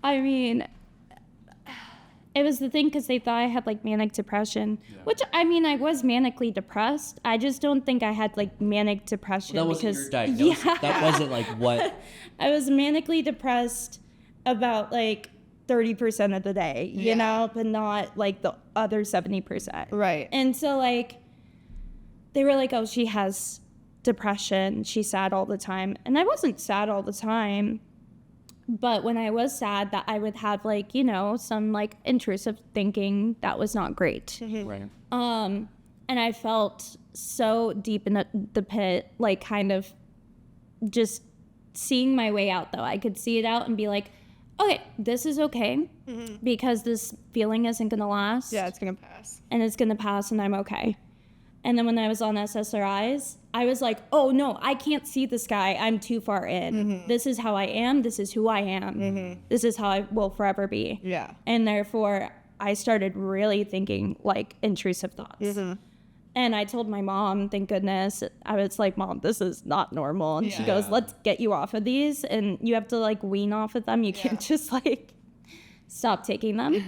I mean, it was the thing because they thought I had like manic depression, which I mean, I was manically depressed. I just don't think I had like manic depression That wasn't because your diagnosis. That wasn't like what. I was manically depressed about like 30% of the day, you know, but not like the other 70%. Right. And so like, they were like, oh, she has depression. She's sad all the time. And I wasn't sad all the time. But when I was sad, that I would have like, you know, some like intrusive thinking that was not great. Right. And I felt so deep in the pit, like kind of just seeing my way out though. I could see it out and be like, okay, this is okay because this feeling isn't going to last. Yeah, it's going to pass. And it's going to pass and I'm okay. And then when I was on SSRIs, I was like, oh no, I can't see this guy. I'm too far in. This is how I am. This is who I am. This is how I will forever be. Yeah. And therefore, I started really thinking like intrusive thoughts. And I told my mom, thank goodness, I was like, Mom, this is not normal. And she goes, let's get you off of these. And you have to like wean off of them. You can't just like stop taking them.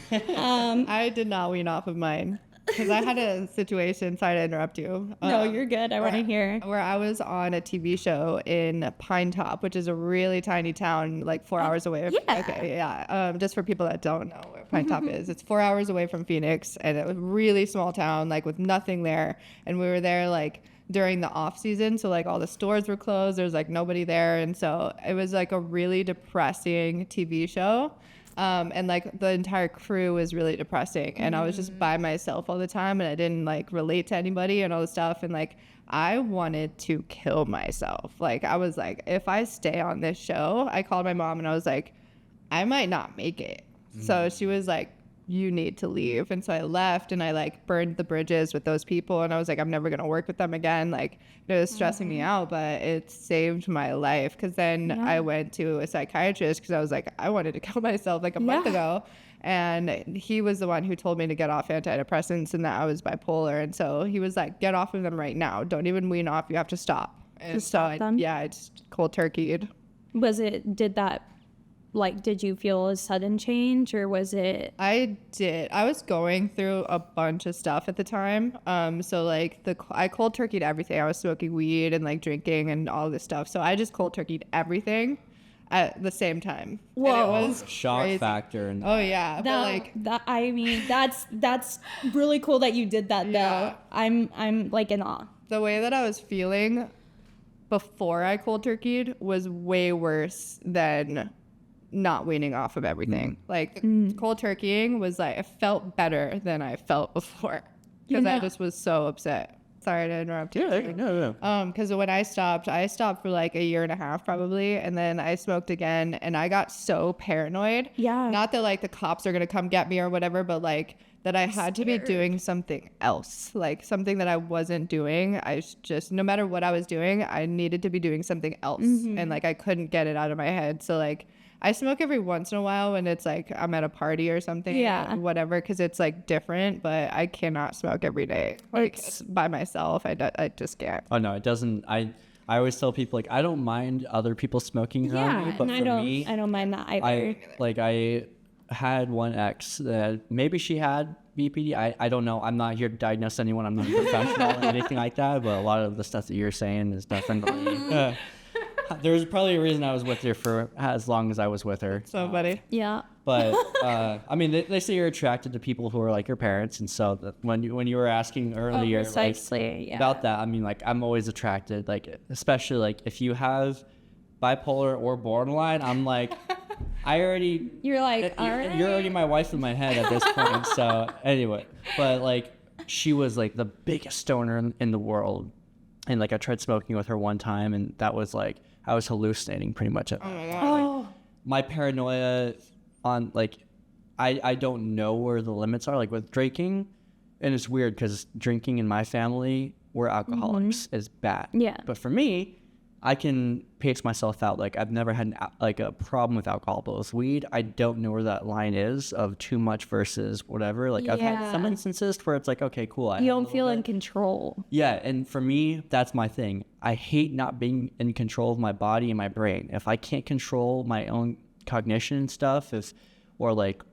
I did not wean off of mine because I had a situation. Sorry to interrupt you. No, you're good. I want to hear. Where I was on a TV show in Pine Top, which is a really tiny town, like 4 hours away. Yeah. Okay, yeah. Just for people that don't know where Pine Top is, it's 4 hours away from Phoenix, and it was a really small town, like with nothing there. And we were there like during the off season, so like all the stores were closed. There was like nobody there, and so it was like a really depressing TV show. And like the entire crew was really depressing, and I was just by myself all the time, and I didn't like relate to anybody and all this stuff, and like I wanted to kill myself. Like I was like, if I stay on this show, I called my mom and I was like, I might not make it. So she was like, you need to leave. And so I left, and I like burned the bridges with those people, and I was like, I'm never gonna work with them again. Like it was stressing me out, but it saved my life, because then I went to a psychiatrist because I was like, I wanted to kill myself like a month ago, and he was the one who told me to get off antidepressants and that I was bipolar. And so he was like, get off of them right now, don't even wean off, you have to stop. And so I just cold turkeyed. Did you feel a sudden change, or was it? I did. I was going through a bunch of stuff at the time. So like I cold turkeyed everything. I was smoking weed and like drinking and all this stuff. So I just cold turkeyed everything at the same time. Whoa. And it was Shock crazy. factor. And Oh yeah. But like That's really cool that you did that though. Yeah. I'm like in awe. the way that I was feeling before I cold turkeyed was way worse than not weaning off of everything. Like cold turkeying was like, it felt better than I felt before, because I just was so upset. Sorry to interrupt you. No. Because when I stopped for like a year and a half probably, and then I smoked again, and I got so paranoid. Yeah. Not that like the cops are gonna come get me or whatever, but like that I had to be doing something else, like something that I wasn't doing. I just, no matter what I was doing, I needed to be doing something else, and like I couldn't get it out of my head. So like I smoke every once in a while when it's like I'm at a party or something, whatever, because it's like different, but I cannot smoke every day, like by myself. I just can't. Oh no, it doesn't. I always tell people, like, I don't mind other people smoking around me, but and for me, I don't mind that either. I had one ex that maybe she had BPD. I don't know. I'm not here to diagnose anyone. I'm not a professional or anything like that, but a lot of the stuff that you're saying is definitely there's probably a reason I was with her for as long as I was with her. So funny. Yeah. But I mean, they say you're attracted to people who are like your parents, and so that when you were asking earlier, precisely, about that, I mean, like, I'm always attracted, like, especially like if you have bipolar or borderline, I'm like, you're like, all right. You're already my wife in my head at this point. So anyway, but like, she was like the biggest stoner in the world, and like I tried smoking with her one time, and that was like, I was hallucinating pretty much. Oh my god. Oh. My paranoia on like, I don't know where the limits are, like with drinking, and it's weird because drinking in my family, we're alcoholics, is bad. Yeah. But for me, I can pace myself out. Like, I've never had like a problem with alcohol, but with weed, I don't know where that line is of too much versus whatever. Like, I've had some instances where it's like, okay, cool. You don't feel in control. Yeah, and for me, that's my thing. I hate not being in control of my body and my brain. If I can't control my own cognition and stuff, or like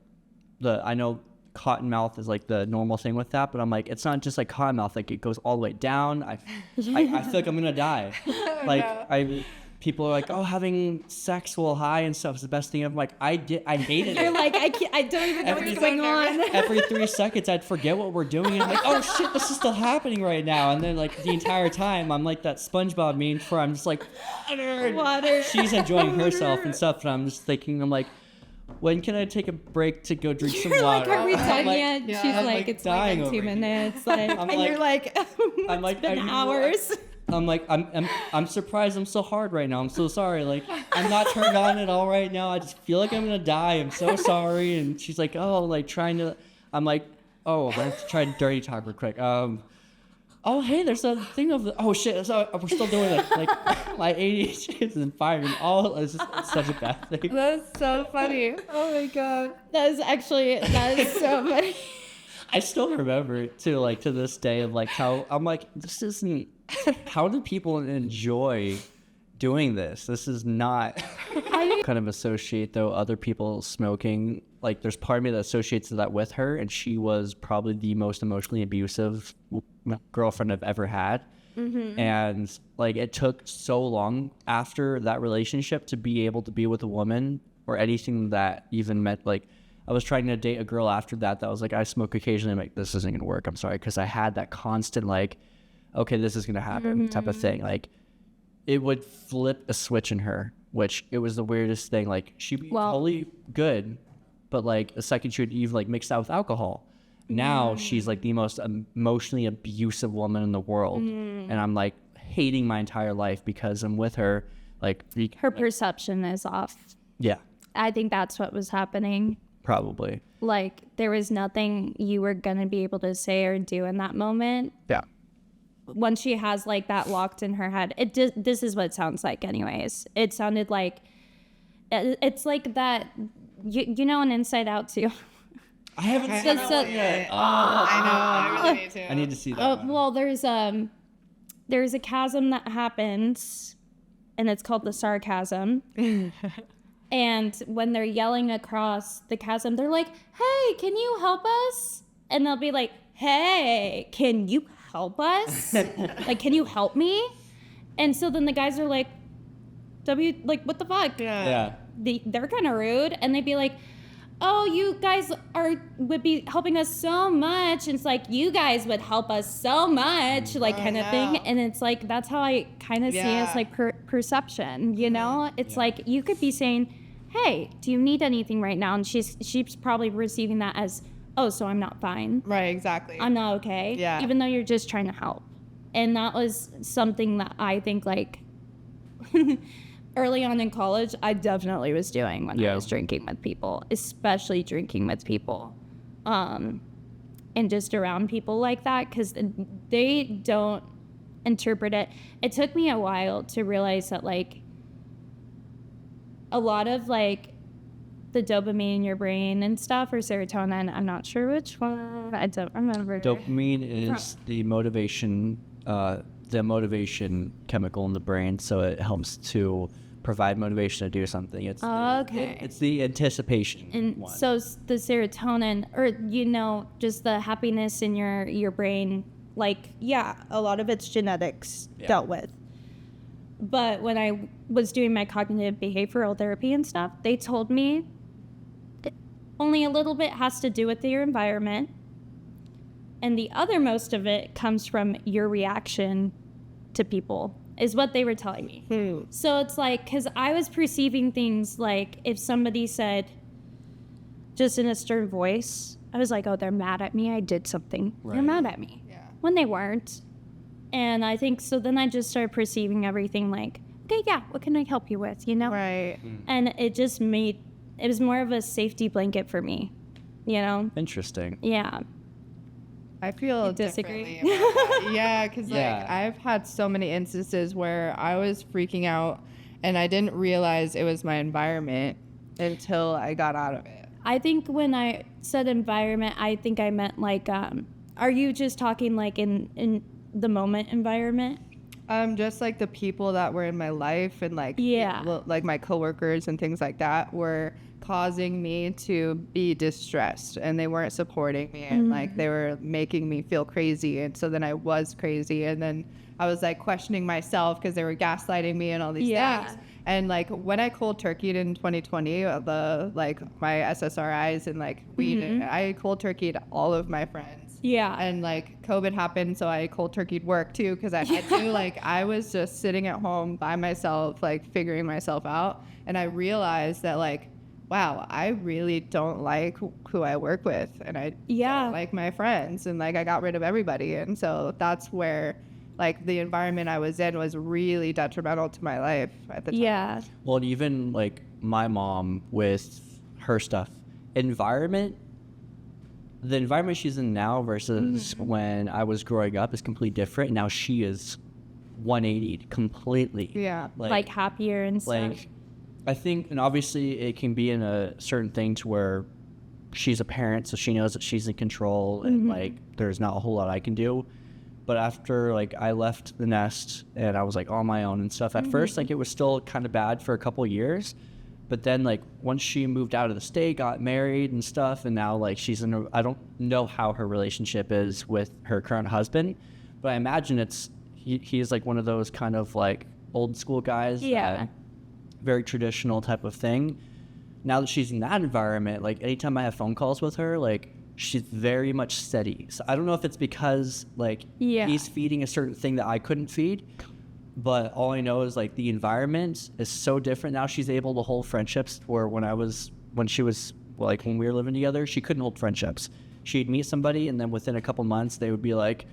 I know cotton mouth is like the normal thing with that, but I'm like, it's not just like cotton mouth, like it goes all the way down. I feel like I'm gonna die. Like people are like, oh, having sexual high and stuff is the best thing. I'm like, I hated You're it. like, I don't even know what's going on. Every 3 seconds I'd forget what we're doing, and I'm like, oh shit, this is still happening right now. And then like the entire time I'm like that SpongeBob meme where I'm just like, Water. she's enjoying herself and stuff, and I'm just thinking, I'm like, when can I take a break to go drink some water? Like, are we done like, yet? yeah, She's I'm, like, it's dying like 2 over here. minutes. Like, and like- you're like, I'm like, it's been are you- hours. I'm like, I'm surprised I'm so hard right now. I'm so sorry. Like, I'm not turned on at all right now. I just feel like I'm gonna die. I'm so sorry. And she's like, oh, like trying to. I'm like, oh, I have to try and dirty talk real quick. Oh, hey, there's a thing of the. Oh shit, so we're still doing it. Like my ADHD is firing. It's such a bad thing. That's so funny. Oh my god. That is so funny. I still remember it too, like to this day, of like how I'm like, this isn't. How do people enjoy doing this? This is not. I kind of associate, though, other people smoking. Like, there's part of me that associates that with her, and she was probably the most emotionally abusive girlfriend I've ever had. And like, it took so long after that relationship to be able to be with a woman or anything that even meant, like, I was trying to date a girl after that was like, I smoke occasionally. I'm like, this isn't gonna work, I'm sorry, because I had that constant like, okay, this is gonna happen type of thing. Like, it would flip a switch in her, which it was the weirdest thing. Like, she'd be totally good, but like the second she would even like mix that with alcohol, now she's like the most emotionally abusive woman in the world. And I'm like hating my entire life because I'm with her. Like, her perception is off. Yeah, I think that's what was happening. probably. Like, there was nothing you were gonna be able to say or do in that moment. Yeah. When she has like that locked in her head, this is what it sounds like anyways. It sounded like it's like that, you know, an Inside Out too. I haven't seen that yet. I know. I really need to. I need to see that. Well, there's a chasm that happens, and it's called the sarcasm. And when they're yelling across the chasm, they're like, "Hey, can you help us?" And they'll be like, "Hey, can you help us? Like, can you help me?" And so then the guys are like, what the fuck? Yeah. They're kind of rude, and they'd be like, "Oh, you guys would be helping us so much." And it's like, you guys would help us so much, like, kind of thing. And it's like, that's how I kind of see it as like perception, you know? It's like, you could be saying, "Hey, do you need anything right now?" And she's probably receiving that as, "Oh, so I'm not fine. Right, exactly. I'm not okay." Yeah. Even though you're just trying to help. And that was something that I think, like, early on in college, I definitely was doing when I was drinking with people, especially drinking with people, and just around people like that, because they don't interpret it. It took me a while to realize that, like, a lot of, like, the dopamine in your brain and stuff, or serotonin, I'm not sure which one, I don't remember. Dopamine is the motivation chemical in the brain, so it helps to provide motivation to do something. It's it's the anticipation and one. So the serotonin, or, you know, just the happiness in your brain, like, a lot of it's genetics dealt with. But when I was doing my cognitive behavioral therapy and stuff, they told me only a little bit has to do with your environment, and the other most of it comes from your reaction to people, is what they were telling me. So it's like, because I was perceiving things like, if somebody said, just in a stern voice, I was like, "Oh, they're mad at me. I did something. They're mad at me." Yeah. When they weren't. And I think, so then I just started perceiving everything like, "Okay, what can I help you with?" You know? Right. And it just it was more of a safety blanket for me, you know? Interesting. Yeah. I feel You disagree? differently about that. Yeah, because like, I've had so many instances where I was freaking out and I didn't realize it was my environment until I got out of it. I think when I said environment, I think I meant like, are you just talking like in the moment environment? Just like the people that were in my life and like, like my coworkers and things like that were causing me to be distressed, and they weren't supporting me, and like they were making me feel crazy. And so then I was crazy, and then I was like questioning myself because they were gaslighting me and all these things. And like when I cold turkeyed in 2020, like my SSRIs and like weed, I cold turkeyed all of my friends. Yeah. And like COVID happened, so I cold turkeyed work too, because I had to. Like, I was just sitting at home by myself, like figuring myself out. And I realized that, like, wow, I really don't like who I work with, and I don't like my friends, and like I got rid of everybody. And so that's where like the environment I was in was really detrimental to my life at the time. Yeah. Well, and even like my mom with her stuff, the environment she's in now versus when I was growing up is completely different. Now she is 180 completely. Yeah. Like happier and stuff. Like, I think, and obviously it can be in a certain thing to where she's a parent, so she knows that she's in control, and like there's not a whole lot I can do. But after like I left the nest and I was like on my own and stuff, at first like it was still kind of bad for a couple years. But then like once she moved out of the state, got married and stuff, and now like she's in I don't know how her relationship is with her current husband, but I imagine he's like one of those kind of like old school guys. Yeah. Very traditional type of thing. Now that she's in that environment, like anytime I have phone calls with her, like she's very much steady. So I don't know if it's because like he's feeding a certain thing that I couldn't feed, but all I know is like the environment is so different now. She's able to hold friendships where when she was like when we were living together, she couldn't hold friendships. She'd meet somebody and then within a couple months they would be like,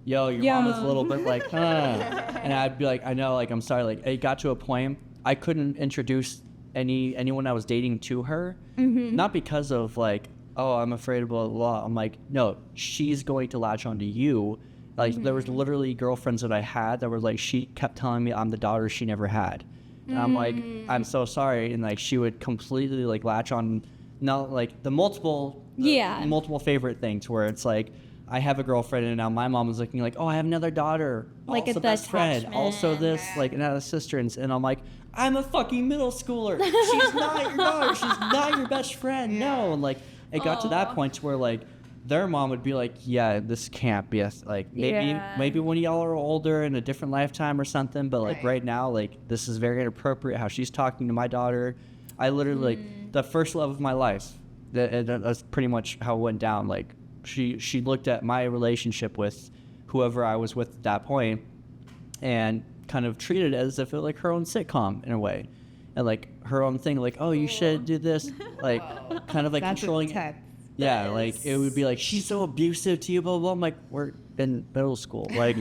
yo, your mom is a little bit like, huh. And I'd be like, I know, like I'm sorry. Like it got to a point I couldn't introduce anyone I was dating to her, not because of like, oh, I'm afraid of blah, blah, blah. I'm like, no, she's going to latch onto you. Like there was literally girlfriends that I had that were like, she kept telling me I'm the daughter she never had. And I'm like, I'm so sorry. And like, she would completely like latch on, not like the multiple favorite things where it's like, I have a girlfriend and now my mom is looking like, oh, I have another daughter, like also a best friend, also this, like another sister. And I'm like, I'm a fucking middle schooler. She's not your daughter. She's not your best friend. No. And like, it got to that point where like, their mom would be like, yeah, this can't be like maybe when y'all are older in a different lifetime or something, but like right now, like this is very inappropriate how she's talking to my daughter. I literally like the first love of my life. That's pretty much how it went down. Like she looked at my relationship with whoever I was with at that point and kind of treated it as if it was like her own sitcom in a way. And like her own thing, like, oh, you should do this, like kind of like That's controlling. intense. Yeah, like it would be like, she's so abusive to you, blah, blah, blah. I'm like, we're in middle school. Like,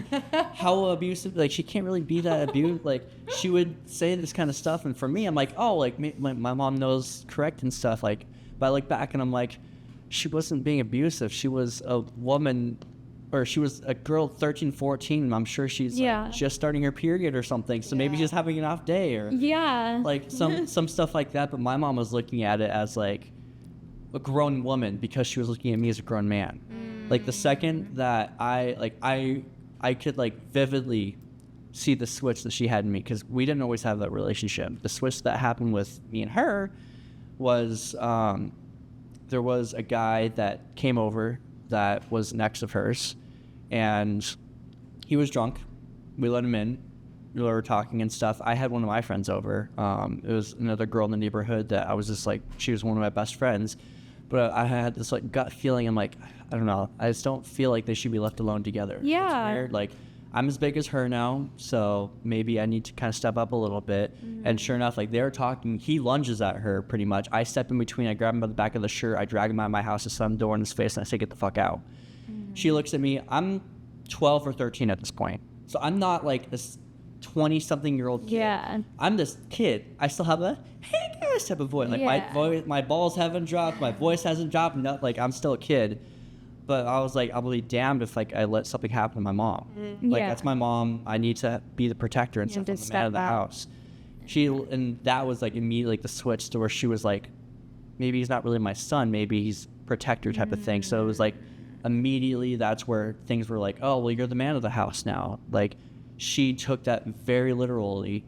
how abusive? Like, she can't really be that abused. Like, she would say this kind of stuff. And for me, I'm like, oh, like, my mom knows correct and stuff. Like, but I look back and I'm like, she wasn't being abusive. She was a woman, or she was a girl 13, 14. And I'm sure she's like, just starting her period or something. So maybe she's having an off day or like some stuff like that. But my mom was looking at it as like, a grown woman because she was looking at me as a grown man. Like the second that I could like vividly see the switch that she had in me, because we didn't always have that relationship. The switch that happened with me and her was there was a guy that came over that was an ex of hers, and he was drunk. We let him in. We were talking and stuff. I had one of my friends over. It was another girl in the neighborhood that I was just like, she was one of my best friends. But I had this like gut feeling. I'm like, I don't know. I just don't feel like they should be left alone together. Yeah. It's weird. Like, I'm as big as her now, so maybe I need to kind of step up a little bit. And sure enough, like they're talking, he lunges at her pretty much. I step in between. I grab him by the back of the shirt. I drag him out of my house, I slam the door in his face, and I say, get the fuck out. She looks at me. I'm 12 or 13 at this point, so I'm not like this 20-something-year-old kid. Yeah. I'm this kid. I still have a hey guys type of voice. Like my balls haven't dropped, my voice hasn't dropped. Not like I'm still a kid. But I was like, I'll be damned if like I let something happen to my mom. Like that's my mom. I need to be the protector and stuff. I'm the man of the house. And that was like immediately like the switch to where she was like, maybe he's not really my son. Maybe he's protector type of thing. So it was like immediately that's where things were like, oh well, you're the man of the house now. Like. She took that very literally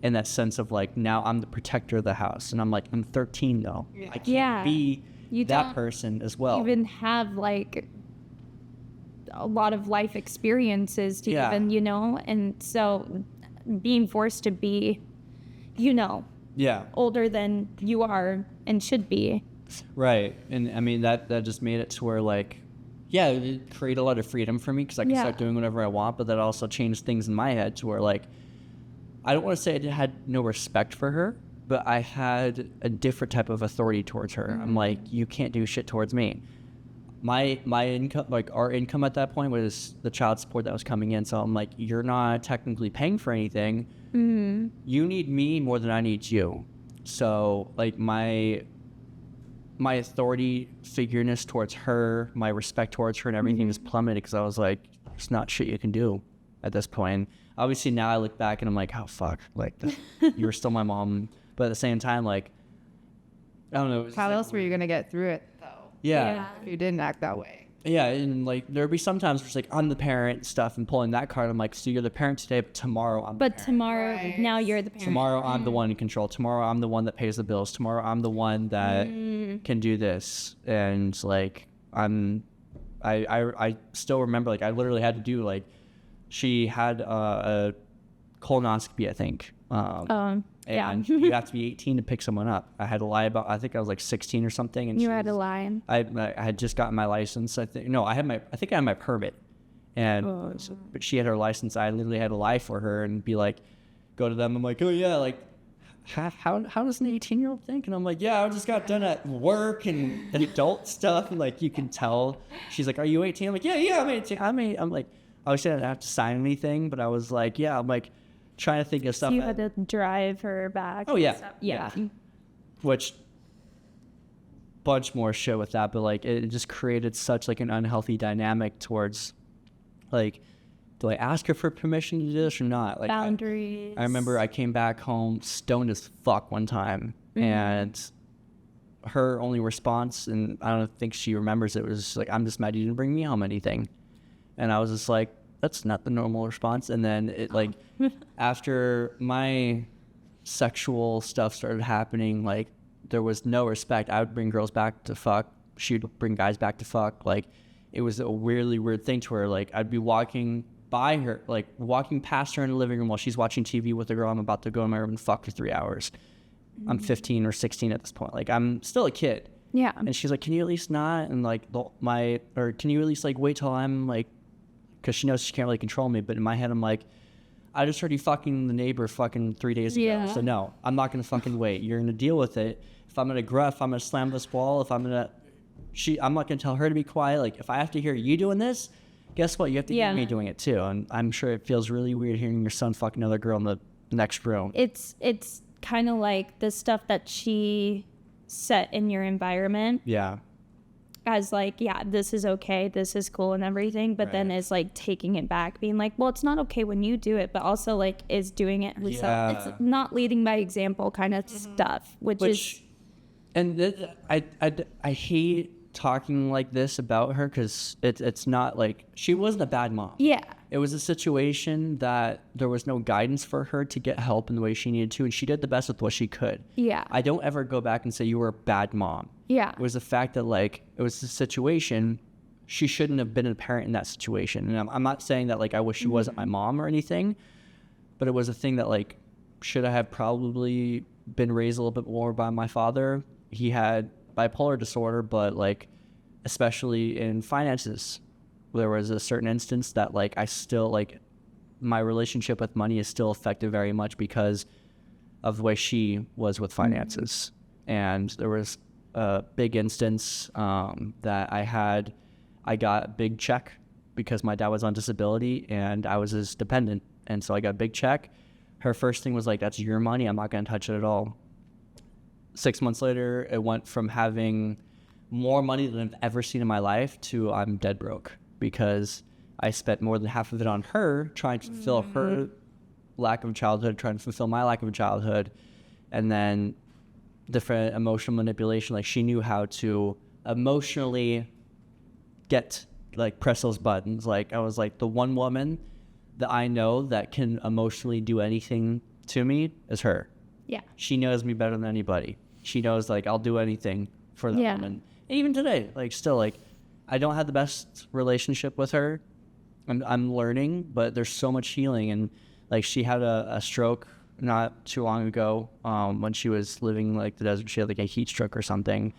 in that sense of like, now I'm the protector of the house. And I'm like, I'm 13 though. I can't be that person as well. Even have like a lot of life experiences to even, you know, and so being forced to be, you know, older than you are and should be. Right. And I mean, that just made it to where like, yeah, it created a lot of freedom for me because I could start doing whatever I want, but that also changed things in my head to where, like, I don't want to say I had no respect for her, but I had a different type of authority towards her. I'm like, you can't do shit towards me. My income, like our income at that point was the child support that was coming in, so I'm like, you're not technically paying for anything. You need me more than I need you. So, like, my authority figureness towards her, my respect towards her and everything is plummeted because I was like, there's not shit you can do at this point. Obviously now I look back and I'm like, oh fuck, like you were still my mom. But at the same time, like, I don't know. How else were you going to get through it though? Yeah. If you didn't act that way. Yeah, and like there'd be sometimes where it's like I'm the parent stuff and pulling that card. I'm like, so you're the parent today, but tomorrow I'm the But parent. tomorrow, Right. now you're the parent. Tomorrow I'm the one in control. Tomorrow I'm the one that pays the bills. Tomorrow I'm the one that can do this. And like I still remember, like I literally had to do, like, she had a colonoscopy, I think. Yeah. And you have to be 18 to pick someone up. I had to lie about, I think I was like 16 or something. And You had a lie. I had just gotten my license. I think I think I had my permit. And but she had her license. I literally had to lie for her and be like, go to them. I'm like, oh yeah, like how does an 18-year-old think? And I'm like, yeah, I just got done at work and adult stuff. And like, you can tell. She's like, are you 18? I'm like, yeah, I'm 18. I'm like, obviously I didn't have to sign anything, but I was like, yeah, I'm like trying to think of stuff. So you had to drive her back. Oh yeah. and stuff. Yeah. Which bunch more shit with that, but like it just created such like an unhealthy dynamic towards like, do I ask her for permission to do this or not? Like Boundaries. I remember I came back home stoned as fuck one time, and her only response, and I don't think she remembers it, was like, I'm just mad you didn't bring me home anything. And I was just like, that's not the normal response. And then it like after my sexual stuff started happening, like there was no respect. I would bring girls back to fuck. She would bring guys back to fuck. Like it was a weirdly weird thing to her. Like I'd be walking by her, like walking past her in the living room while she's watching TV with a girl I'm about to go in my room and fuck for 3 hours. I'm 15 or 16 at this point. Like I'm still a kid. Yeah. And she's like, can you at least not? And like or can you at least like wait till I'm like, because she knows she can't really control me. But in my head, I'm like, I just heard you fucking the neighbor fucking 3 days ago. Yeah. So no, I'm not going to fucking wait. You're going to deal with it. If I'm going to gruff, I'm going to slam this wall. If I'm going to, I'm not going to tell her to be quiet. Like if I have to hear you doing this, guess what? You have to hear me doing it too. And I'm sure it feels really weird hearing your son fuck another girl in the next room. It's kind of like the stuff that she set in your environment. Yeah. As like, yeah, this is okay, this is cool and everything, but then is like taking it back, being like, well, it's not okay when you do it, but also like is doing it herself. Yeah. It's not leading by example kind of stuff, which is. And I hate talking like this about her because it's not like, she wasn't a bad mom. Yeah. It was a situation that there was no guidance for her to get help in the way she needed to, and she did the best with what she could. Yeah. I don't ever go back and say you were a bad mom. Yeah. It was the fact that like it was the situation. She shouldn't have been a parent in that situation. And I'm not saying that like I wish she wasn't my mom or anything, but it was a thing that like should I have probably been raised a little bit more by my father. He had bipolar disorder, but like especially in finances, there was a certain instance that like I still like my relationship with money is still affected very much because of the way she was with finances. And there was a big instance that I got a big check because my dad was on disability and I was his dependent. And so I got a big check. Her first thing was like, that's your money. I'm not going to touch it at all. 6 months later, it went from having more money than I've ever seen in my life to I'm dead broke because I spent more than half of it on her trying to fulfill her lack of childhood, trying to fulfill my lack of childhood. And then different emotional manipulation. Like she knew how to emotionally press those buttons. Like I was like, the one woman that I know that can emotionally do anything to me is her. Yeah. She knows me better than anybody. She knows like I'll do anything for that woman. And even today, like still like I don't have the best relationship with her. I'm learning, but there's so much healing. And like she had a stroke not too long ago when she was living like the desert. She had like a heat stroke or something,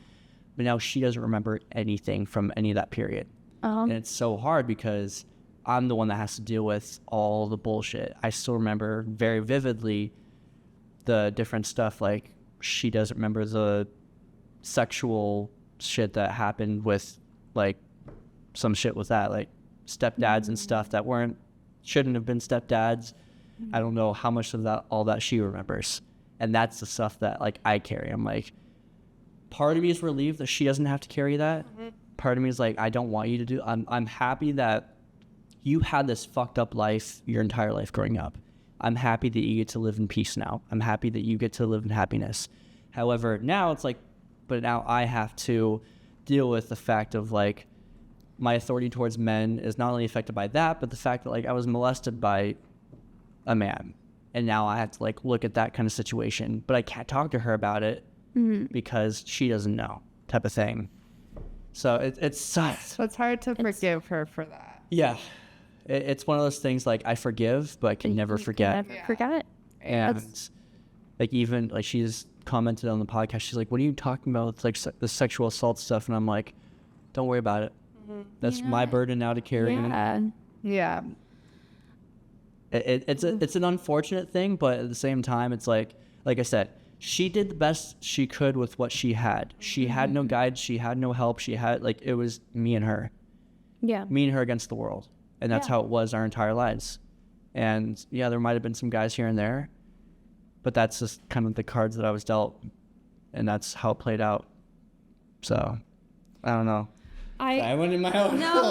but now she doesn't remember anything from any of that period. And it's so hard because I'm the one that has to deal with all the bullshit. I still remember very vividly the different stuff. Like she doesn't remember the sexual shit that happened with like some shit with that, like stepdads and stuff that shouldn't have been stepdads. I don't know how much of that, all that she remembers. And that's the stuff that like I carry. I'm like, part of me is relieved that she doesn't have to carry that. Part of me is like, I don't want you to do, I'm happy that you had this fucked up life your entire life growing up. I'm happy that you get to live in peace now. I'm happy that you get to live in happiness. However, now it's like, but now I have to deal with the fact of like, my authority towards men is not only affected by that, but the fact that like I was molested by a man, and now I have to like look at that kind of situation, but I can't talk to her about it because she doesn't know, type of thing. So it's So it's hard to forgive her for that. yeah, it's one of those things like I forgive, but I can never forget. Never forget. And like even like she's commented on the podcast, she's like, "What are you talking about with like the sexual assault stuff?" And I'm like, "Don't worry about it. That's my burden now to carry." Yeah. It's an unfortunate thing, but at the same time, it's like I said, she did the best she could with what she had. She had no guide, she had no help, she had like it was me and her against the world, and that's how it was our entire lives. And yeah, there might have been some guys here and there, but that's just kind of the cards that I was dealt, and that's how it played out. So I don't know. I went in my own. No,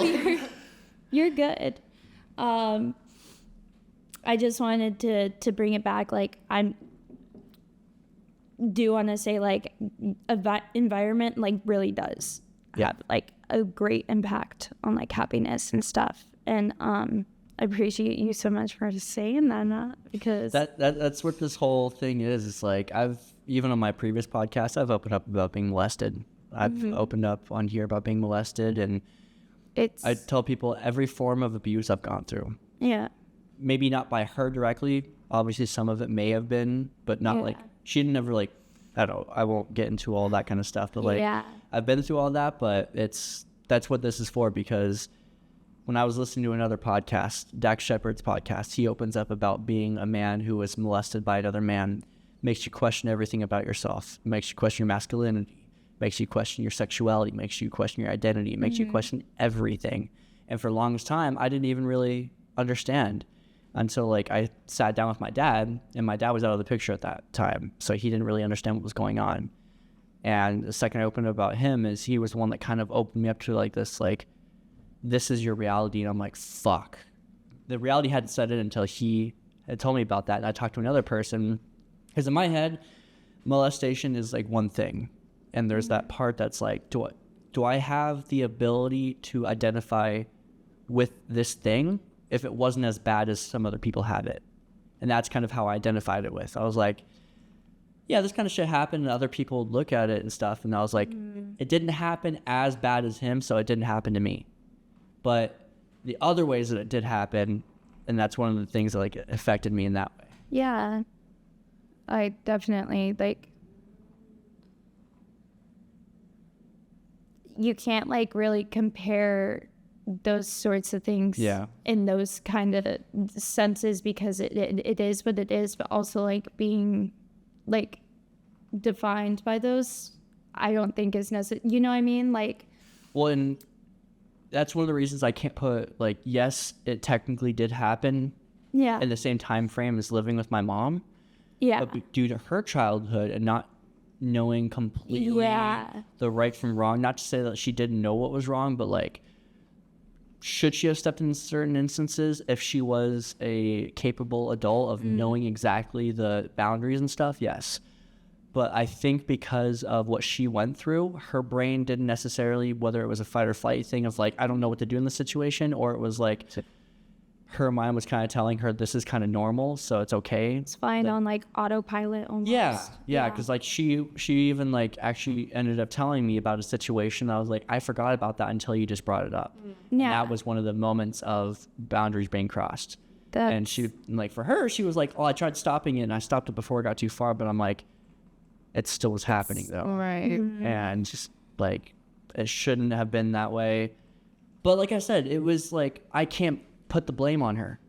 you're good. I just wanted to bring it back. Like I do want to say like environment like really does have like a great impact on like happiness and stuff. And I appreciate you so much for saying that, because that's what this whole thing is. It's like I've even on my previous podcast, I've opened up about being molested. I've opened up on here about being molested, and I tell people every form of abuse I've gone through. Yeah. Maybe not by her directly. Obviously, some of it may have been, but not like she didn't ever like. I don't. I won't get into all that kind of stuff. But like, I've been through all that. But that's what this is for. Because when I was listening to another podcast, Dax Shepard's podcast, he opens up about being a man who was molested by another man. Makes you question everything about yourself. Makes you question your masculinity. Makes you question your sexuality. Makes you question your identity. Makes you question everything. And for the longest time, I didn't even really understand. Until like I sat down with my dad, and my dad was out of the picture at that time, so he didn't really understand what was going on. And the second I opened up about him is he was the one that kind of opened me up to like this is your reality. And I'm like, fuck. The reality hadn't set in until he had told me about that. And I talked to another person, because in my head, molestation is like one thing, and there's that part that's like, do I have the ability to identify with this thing if it wasn't as bad as some other people have it? And that's kind of how I identified it with. I was like, yeah, this kind of shit happened, and other people would look at it and stuff, and I was like, it didn't happen as bad as him, so it didn't happen to me. But the other ways that it did happen, and that's one of the things that like affected me in that way. Yeah. I definitely like, you can't like really compare those sorts of things in those kind of senses, because it is what it is, but also like being like defined by those, I don't think is necessary. You know what I mean? Like, well, and that's one of the reasons I can't put like, yes, it technically did happen in the same time frame as living with my mom, but due to her childhood and not knowing completely the right from wrong, not to say that she didn't know what was wrong, but like, should she have stepped in certain instances if she was a capable adult of knowing exactly the boundaries and stuff? Yes. But I think because of what she went through, her brain didn't necessarily, whether it was a fight or flight thing of like, I don't know what to do in this situation, or it was like her mind was kind of telling her this is kind of normal, so it's okay. It's fine on like autopilot almost. Yeah, because like she even like actually ended up telling me about a situation. I was like, I forgot about that until you just brought it up. And that was one of the moments of boundaries being crossed. And she, like, for her, she was like, oh, I tried stopping it and I stopped it before it got too far, but I'm like, it still was happening though. Right. And just like, it shouldn't have been that way. But like I said, it was like, I can't put the blame on her.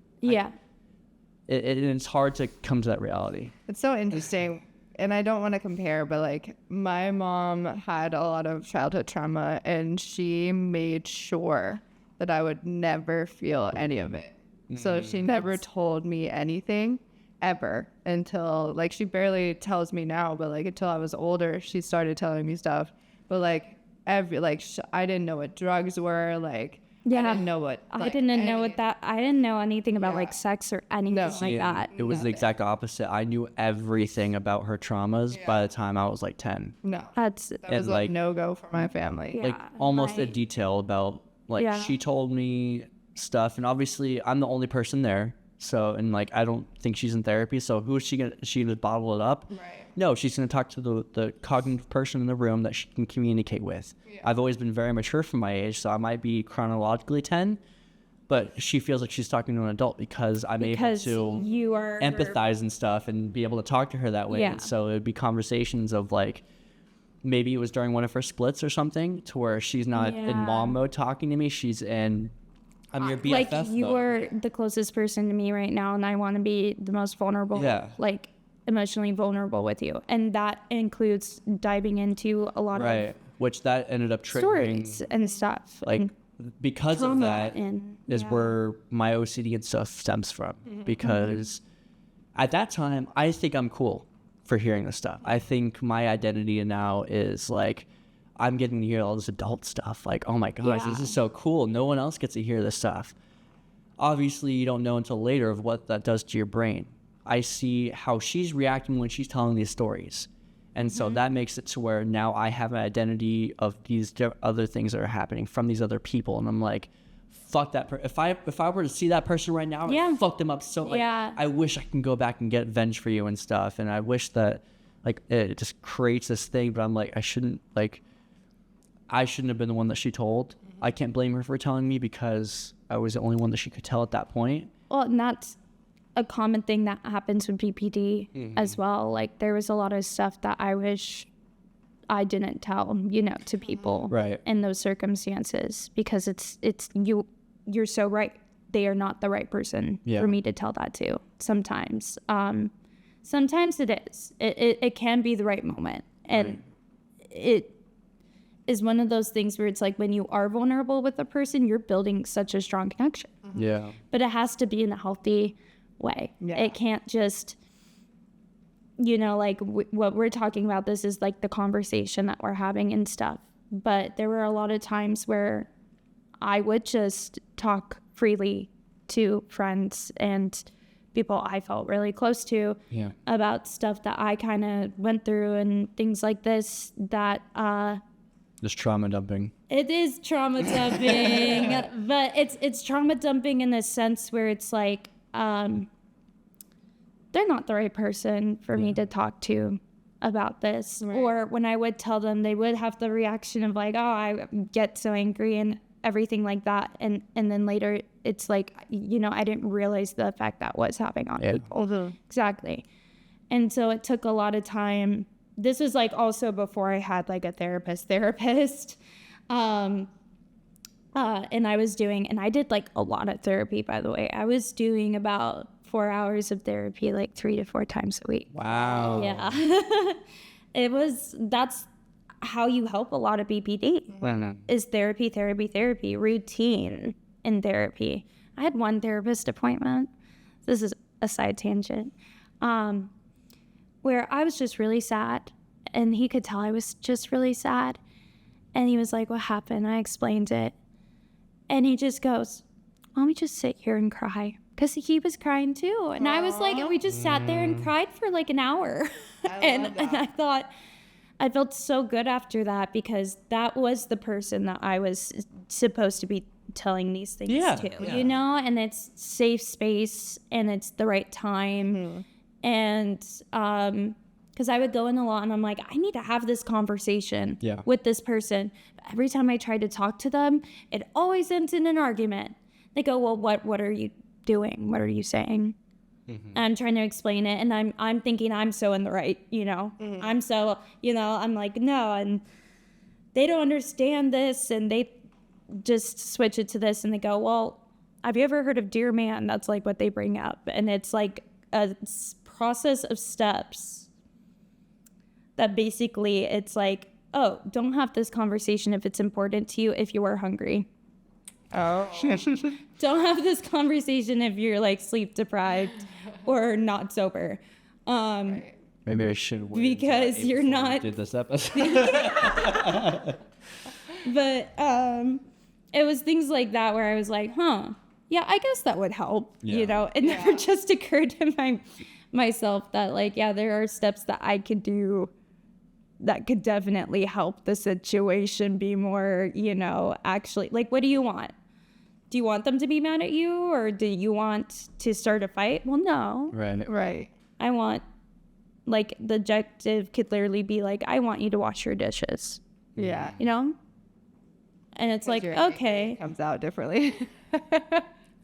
It's hard to come to that reality. It's so interesting, and I don't want to compare, but like my mom had a lot of childhood trauma, and she made sure that I would never feel any of it. So she never told me anything ever until like, she barely tells me now, but like until I was older she started telling me stuff. But like I didn't know what drugs were, like I didn't know what. I didn't know anything about like sex or anything like that. It was the exact opposite. I knew everything about her traumas by the time I was like 10. That was like no go for my family. Like almost a detail about Like, Yeah. she told me stuff, and obviously I'm the only person there. So, and like, I don't think she's in therapy. So who is she gonna bottle it up? Right. No, she's gonna talk to the cognitive person in the room that she can communicate with. Yeah. I've always been very mature for my age, so I might be chronologically 10, but she feels like she's talking to an adult because I'm Because able to you are empathize and stuff and be able to talk to her that way. Yeah. And so it would be conversations of like, maybe it was during one of her splits or something, to where she's not in Yeah. mom mode talking to me. She's in, I'm your BFF like you mode. are the closest person to me right now, and I want to be the most vulnerable, Yeah. like emotionally vulnerable with you, and that includes diving into a lot Right. Which that ended up of triggering, stories and stuff, like, and because of trauma that and is yeah. where my OCD and stuff stems from. Because at that time, I think I'm cool for hearing this stuff. I think my identity now is like, I'm getting to hear all this adult stuff. Like, oh my gosh, this Yeah. is so cool. No one else gets to hear this stuff. Obviously, you don't know until later of what that does to your brain. I see how she's reacting when she's telling these stories. And so that makes it to where now I have an identity of these other things that are happening from these other people. And I'm like, fuck that person. If I were to see that person right now, Yeah. I'd fuck them up so, like, Yeah. I wish I can go back and get revenge for you and stuff. And I wish that, like, it just creates this thing, but I'm like, I shouldn't have been the one that she told. I can't blame her for telling me because I was the only one that she could tell at that point. Well, and that's a common thing that happens with BPD as well. Like, there was a lot of stuff that I wish I didn't tell, to people Right. in those circumstances, because it's you're so right. They are not the right person Yeah. for me to tell that to sometimes. Sometimes it is. It can be the right moment. And it is one of those things where it's like, when you are vulnerable with a person, you're building such a strong connection. Yeah. But it has to be in a healthy way. Yeah. It can't just, like what we're talking about, this is like the conversation that we're having and stuff. But there were a lot of times where I would just talk freely to friends and people I felt really close to Yeah. about stuff that I kind of went through and things like this, that Just trauma dumping. it is trauma dumping, but it's trauma dumping in a sense where it's like, they're not the right person for me to talk to about this. Right. Or when I would tell them, they would have the reaction of like, oh, I get so angry and everything like that. And then later it's like, I didn't realize the effect that was having on Yeah. people. Exactly. And so it took a lot of time. This was like also before I had like a therapist. And I did like a lot of therapy, by the way. I was doing about 4 hours of therapy like 3 to 4 times a week. Wow. Yeah. That's how you help a lot of BPD is therapy, routine in therapy. I had one therapist appointment. This is a side tangent. Where I was just really sad, and he could tell I was just really sad. And he was like, what happened? I explained it. And he just goes, why don't we just sit here and cry? Because he was crying too. And I was like, and we just sat there and cried for like an hour. And I thought, I felt so good after that, because that was the person that I was supposed to be telling these things to, and it's safe space and it's the right time. And because I would go in a lot and I'm like, I need to have this conversation with this person. Every time I tried to talk to them, it always ends in an argument. They go, well, what are you doing? What are you saying? And I'm trying to explain it, and I'm thinking I'm so in the right, I'm so, I'm like, no, and they don't understand this, and they just switch it to this, and they go, well, have you ever heard of Dear Man? That's like what they bring up, and it's like a process of steps that basically it's like, oh, don't have this conversation if it's important to you if you are hungry. Oh. Don't have this conversation if you're like sleep deprived or not sober. Right. Maybe I should wait Because until you're before we not- did this episode. But it was things like that where I was like, yeah, I guess that would help. Yeah. It never just occurred to myself that like, yeah, there are steps that I could do that could definitely help the situation be more, actually, like, what do you want? Do you want them to be mad at you, or do you want to start a fight? Well, no. Right. I want, like, the objective could literally be like, I want you to wash your dishes, Yeah. And it's like, Your okay. anger comes out differently.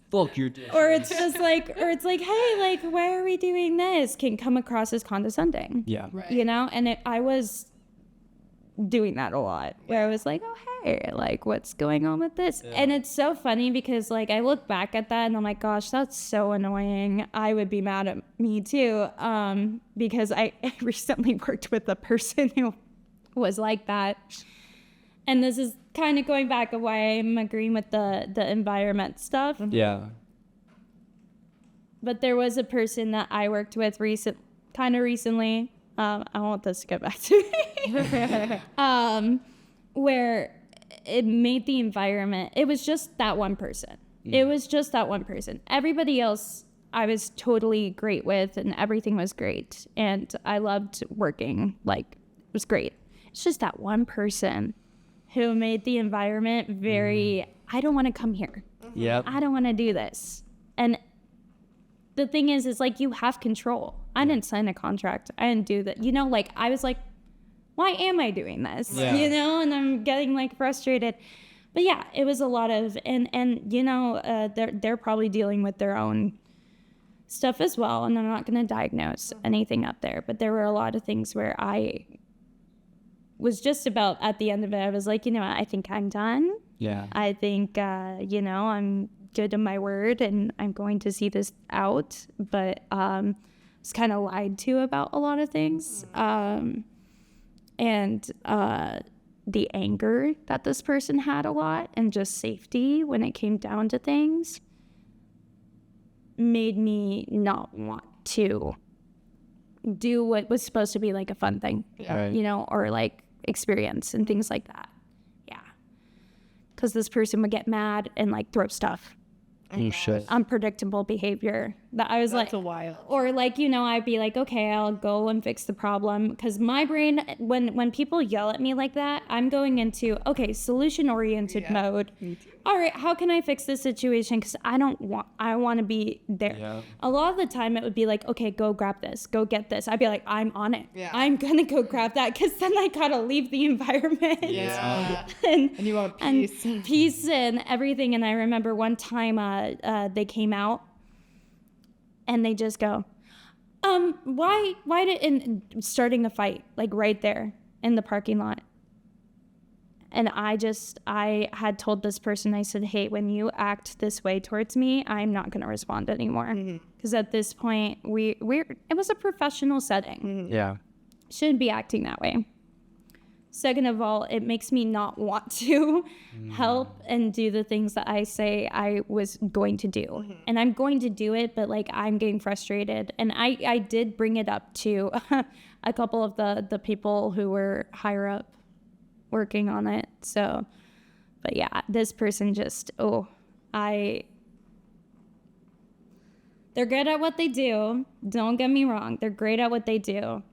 Fuck your dish. Or it's just like, hey, like, why are we doing this? Can come across as condescending. Yeah. Right. And I was doing that a lot, where I was like, oh, hey, like, what's going on with this? Yeah. And it's so funny because, like, I look back at that and I'm like, gosh, that's so annoying. I would be mad at me too, because I recently worked with a person who was like that. And this is kind of going back of why I'm agreeing with the environment stuff. Yeah. But there was a person that I worked with recently. I want this to get back to me. Where it made the environment, it was just that one person. It was just that one person. Everybody else I was totally great with, and everything was great. And I loved working. Like, it was great. It's just that one person who made the environment very, I don't want to come here. Yep. I don't want to do this. And the thing is like, you have control. I didn't sign a contract. I didn't do that. Like, I was like, why am I doing this? Yeah. And I'm getting like frustrated. But yeah, it was a lot of, and they're probably dealing with their own stuff as well. And I'm not going to diagnose anything up there. But there were a lot of things where I was just about at the end of it, I was like, I think I'm done. Yeah. I think, I'm good to my word and I'm going to see this out. But I was kind of lied to about a lot of things. And the anger that this person had a lot, and just safety when it came down to things, made me not want to do what was supposed to be like a fun thing, Right. or like experience and things like that. Yeah. Because this person would get mad and like throw stuff. Oh, shit. Unpredictable behavior that I was That's like, a while. or like, I'd be like, okay, I'll go and fix the problem. Because my brain, when people yell at me like that, I'm going into, okay, solution oriented mode. All right, how can I fix this situation? Because I want to be there. Yeah. A lot of the time it would be like, okay, go grab this, go get this. I'd be like, I'm on it. Yeah. I'm going to go grab that, because then I got to leave the environment. Yeah. and And you want peace. and peace and everything. And I remember one time they came out and they just go, why did, and starting a fight, like right there in the parking lot. And I had told this person, I said, hey, when you act this way towards me, I'm not going to respond anymore. Because at this point, it was a professional setting. Yeah. Shouldn't be acting that way. Second of all, it makes me not want to help and do the things that I say I was going to do. And I'm going to do it, but like, I'm getting frustrated. And I did bring it up to a couple of the people who were higher up working on it. So, but yeah, this person just, they're good at what they do. Don't get me wrong. They're great at what they do.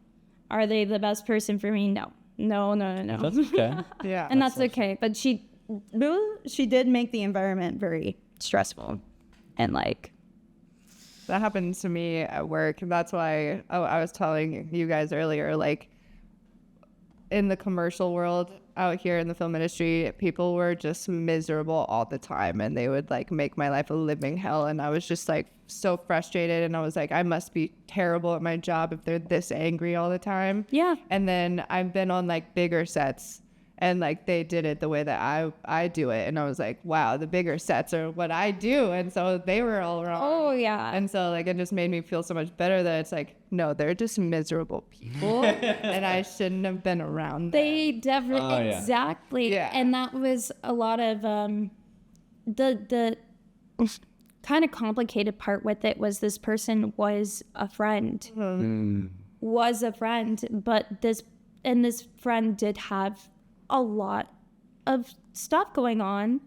Are they the best person for me? No. That's okay. Yeah. And that's okay. But she did make the environment very stressful. And like, That happens to me at work. And that's why I was telling you guys earlier, like, in the commercial world out here in the film industry, people were just miserable all the time, and they would like make my life a living hell. And I was just like so frustrated, and I was like, I must be terrible at my job if they're this angry all the time. yeah. And then I've been on like bigger sets, and like they did it the way that I do it, and I was like, wow, the bigger sets are what I do. And so they were all wrong. Oh, yeah. And so like it just made me feel so much better that it's like, no, they're just miserable people, and I shouldn't have been around them. They definitely, Oh, yeah. exactly. Yeah. And that was a lot of the kind of complicated part with it was this person was a friend, but this friend did have a lot of stuff going on.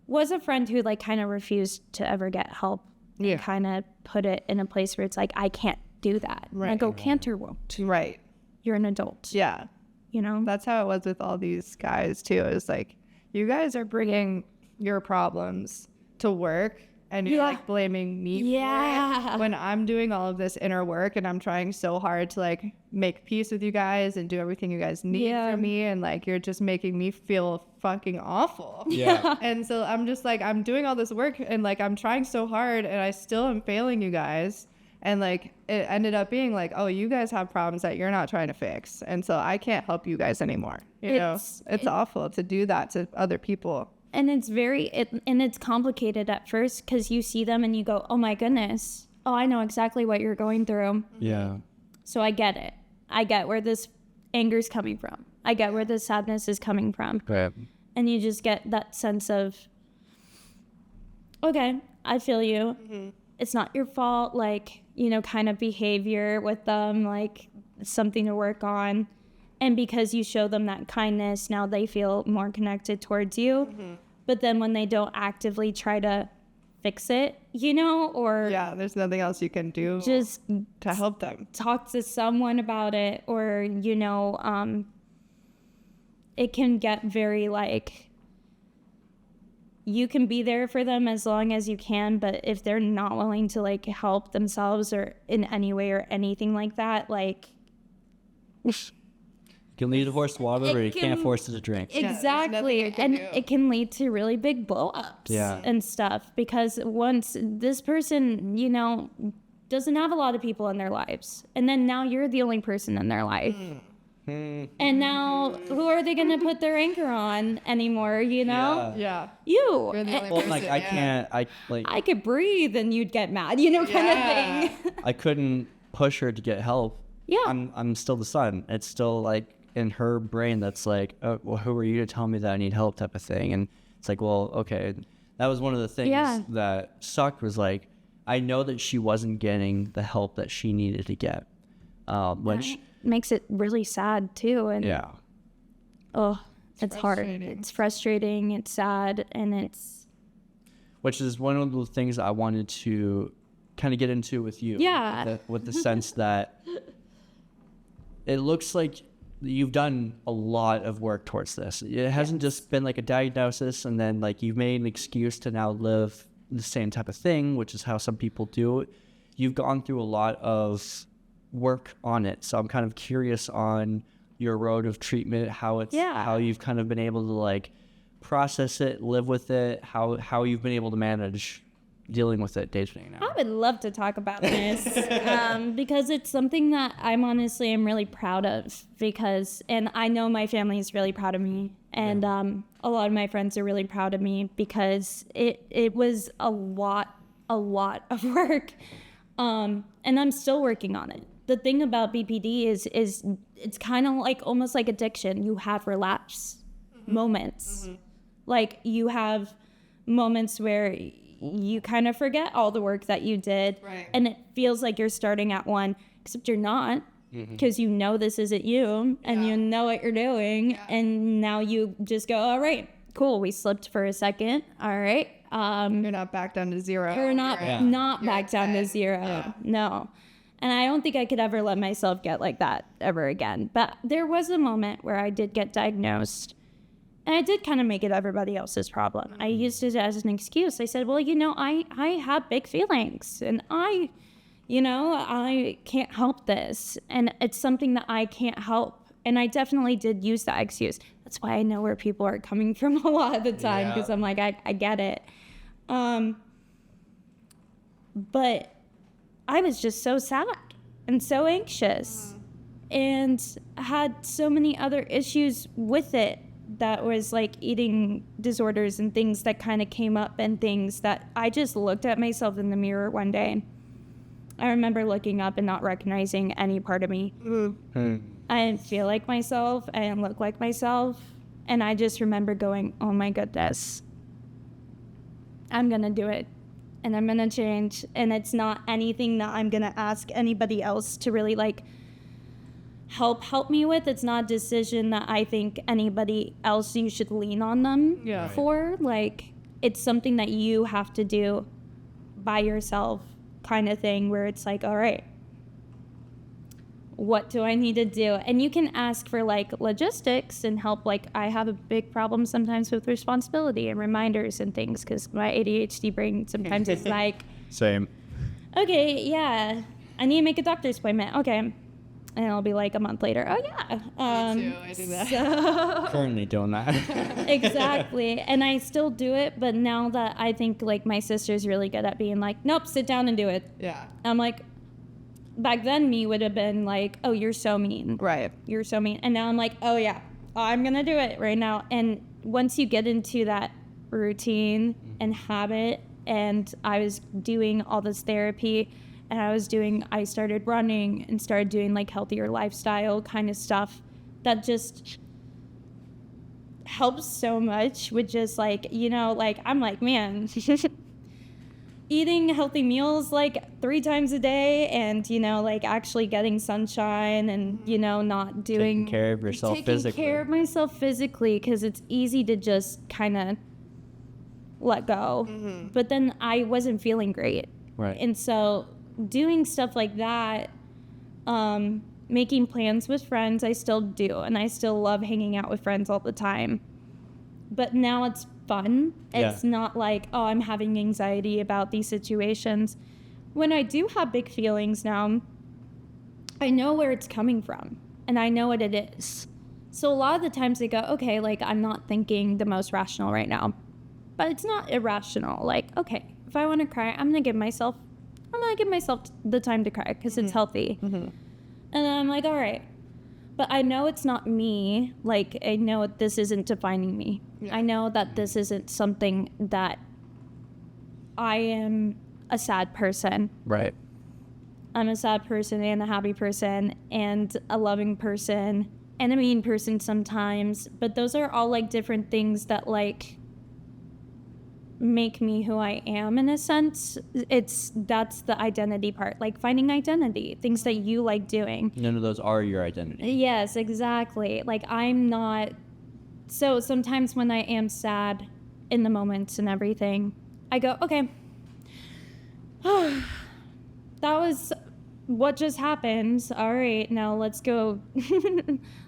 Was a friend who like kind of refused to ever get help. Yeah. Kind of put it in a place where it's like, I can't do that. And I Right. go, can't or won't. Right. you're an adult. Yeah. You know? That's how it was with all these guys too. It was like, you guys are bringing your problems to work and you're like blaming me for it when I'm doing all of this inner work and I'm trying so hard to like make peace with you guys and do everything you guys need from me, and like you're just making me feel fucking awful. And so I'm just like, I'm doing all this work and like I'm trying so hard and I still am failing you guys. And like it ended up being like, oh, you guys have problems that you're not trying to fix, and so I can't help you guys anymore. You know, it's awful to do that to other people. And it's it's complicated at first because you see them and you go, oh my goodness, oh, I know exactly what you're going through. Yeah. So I get it. I get where this anger is coming from. I get where this sadness is coming from. Right. And you just get that sense of, okay, I feel you. It's not your fault, like, you know, kind of behavior with them, like something to work on. And because you show them that kindness, now they feel more connected towards you. But then when they don't actively try to fix it, you know, or there's nothing else you can do just to help them. Talk to someone about it, or, you know, it can get very like, you can be there for them as long as you can, but if they're not willing to like help themselves or in any way or anything like that, like You can lead a horse to water, but you can't force it to drink. Exactly. And it can lead to really big blow-ups and stuff, because once this person, you know, doesn't have a lot of people in their lives, and then now you're the only person in their life. And now who are they going to put their anchor on anymore, you know? You. You're the only Well, person. like I could breathe and you'd get mad, you know, kind of thing. I couldn't push her to get help. I'm still the son. It's still like in her brain that's like, oh, well, who are you to tell me that I need help, type of thing. And it's like, well, okay. That was one of the things that sucked, was like, I know that she wasn't getting the help that she needed to get, which makes it really sad too. And it's hard. It's frustrating, it's sad, and it's, which is one of the things I wanted to kind of get into with you. With the sense that it looks like you've done a lot of work towards this. It hasn't just been like a diagnosis and then like you've made an excuse to now live the same type of thing, which is how some people do it. You've gone through a lot of work on it. So I'm kind of curious on your road of treatment, how you've kind of been able to like process it, live with it, how you've been able to manage dealing with it day to day now. I would love to talk about this because it's something that I'm really proud of, and I know my family is really proud of me, and a lot of my friends are really proud of me, because it was a lot of work, and I'm still working on it. The thing about BPD is it's kind of like almost like addiction. You have relapse moments. Like you have moments where you kind of forget all the work that you did, and it feels like you're starting at one, except you're not, because you know this isn't you, and you know what you're doing, and now you just go, all right, cool, we slipped for a second, all right. You're not back down to zero. You're not back down to zero. No. And I don't think I could ever let myself get like that ever again. But there was a moment where I did get diagnosed, and I did kind of make it everybody else's problem. I used it as an excuse. I said, well, you know, I have big feelings, and I can't help this. And it's something that I can't help. And I definitely did use that excuse. That's why I know where people are coming from a lot of the time, because I'm like, I get it. But I was just so sad and so anxious, and had so many other issues with it, that was like eating disorders and things that kind of came up, and things that I just looked at myself in the mirror one day. I remember looking up and not recognizing any part of me. I didn't feel like myself. I didn't look like myself. And I just remember going, oh my goodness, I'm going to do it. And I'm going to change. And it's not anything that I'm going to ask anybody else to really like help me with. It's not a decision that I think anybody else, you should lean on them for. Like, it's something that you have to do by yourself, kind of thing, where it's like, all right, what do I need to do? And you can ask for like logistics and help. Like I have a big problem sometimes with responsibility and reminders and things because my ADHD brain sometimes is like, Same. okay, yeah, I need to make a doctor's appointment. Okay. And I'll be like a month later, oh yeah. Me too, I do that. So Currently doing that. exactly. And I still do it, but now that I think like my sister's really good at being like, nope, sit down and do it. Yeah. I'm like, back then me would have been like, oh, you're so mean. Right. You're so mean. And now I'm like, oh yeah, I'm gonna do it right now. And once you get into that routine and habit, and I was doing all this therapy, and I started running and started doing like healthier lifestyle kind of stuff that just helps so much with just like, you know, like I'm like, man, eating healthy meals like 3 times a day and, you know, like actually getting sunshine and, you know, not doing Taking care of yourself physically. Taking care of myself physically because it's easy to just kind of let go. But then I wasn't feeling great. Right. And so doing stuff like that, making plans with friends, I still do. And I still love hanging out with friends all the time. But now it's fun. Yeah. It's not like, oh, I'm having anxiety about these situations. When I do have big feelings now, I know where it's coming from and I know what it is. So a lot of the times they go, okay, like I'm not thinking the most rational right now, but it's not irrational. Like, okay, if I want to cry, I'm going to give myself the time to cry because it's healthy. And then I'm like, all right. But I know it's not me. Like, I know this isn't defining me. Yeah. I know that this isn't something that I am a sad person. Right. I'm a sad person and a happy person and a loving person and a mean person sometimes. But those are all like different things that like make me who I am in a sense. That's the identity part, like finding identity, things that you like doing. None of those are your identity. Yes, exactly. Like I'm not. So sometimes when I am sad in the moments and everything, I go, okay, that was what just happened. All right, now let's go.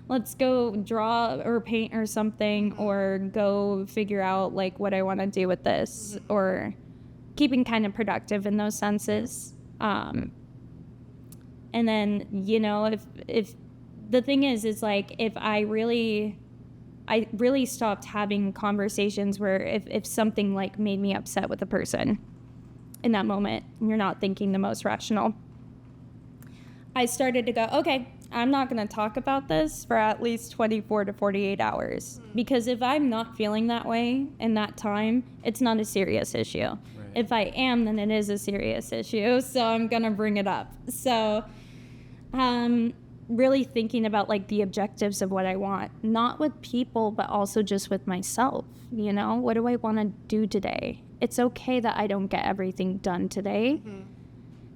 Let's go draw or paint or something, or go figure out like what I want to do with this, or keeping kind of productive in those senses. And then, you know, if the thing is like if I really stopped having conversations where if something like made me upset with a person in that moment, and you're not thinking the most rational, I started to go, okay, I'm not going to talk about this for at least 24 to 48 hours. Because if I'm not feeling that way in that time, it's not a serious issue. Right. If I am, then it is a serious issue. So I'm going to bring it up. So really thinking about like the objectives of what I want, not with people, but also just with myself. You know, what do I want to do today? It's okay that I don't get everything done today.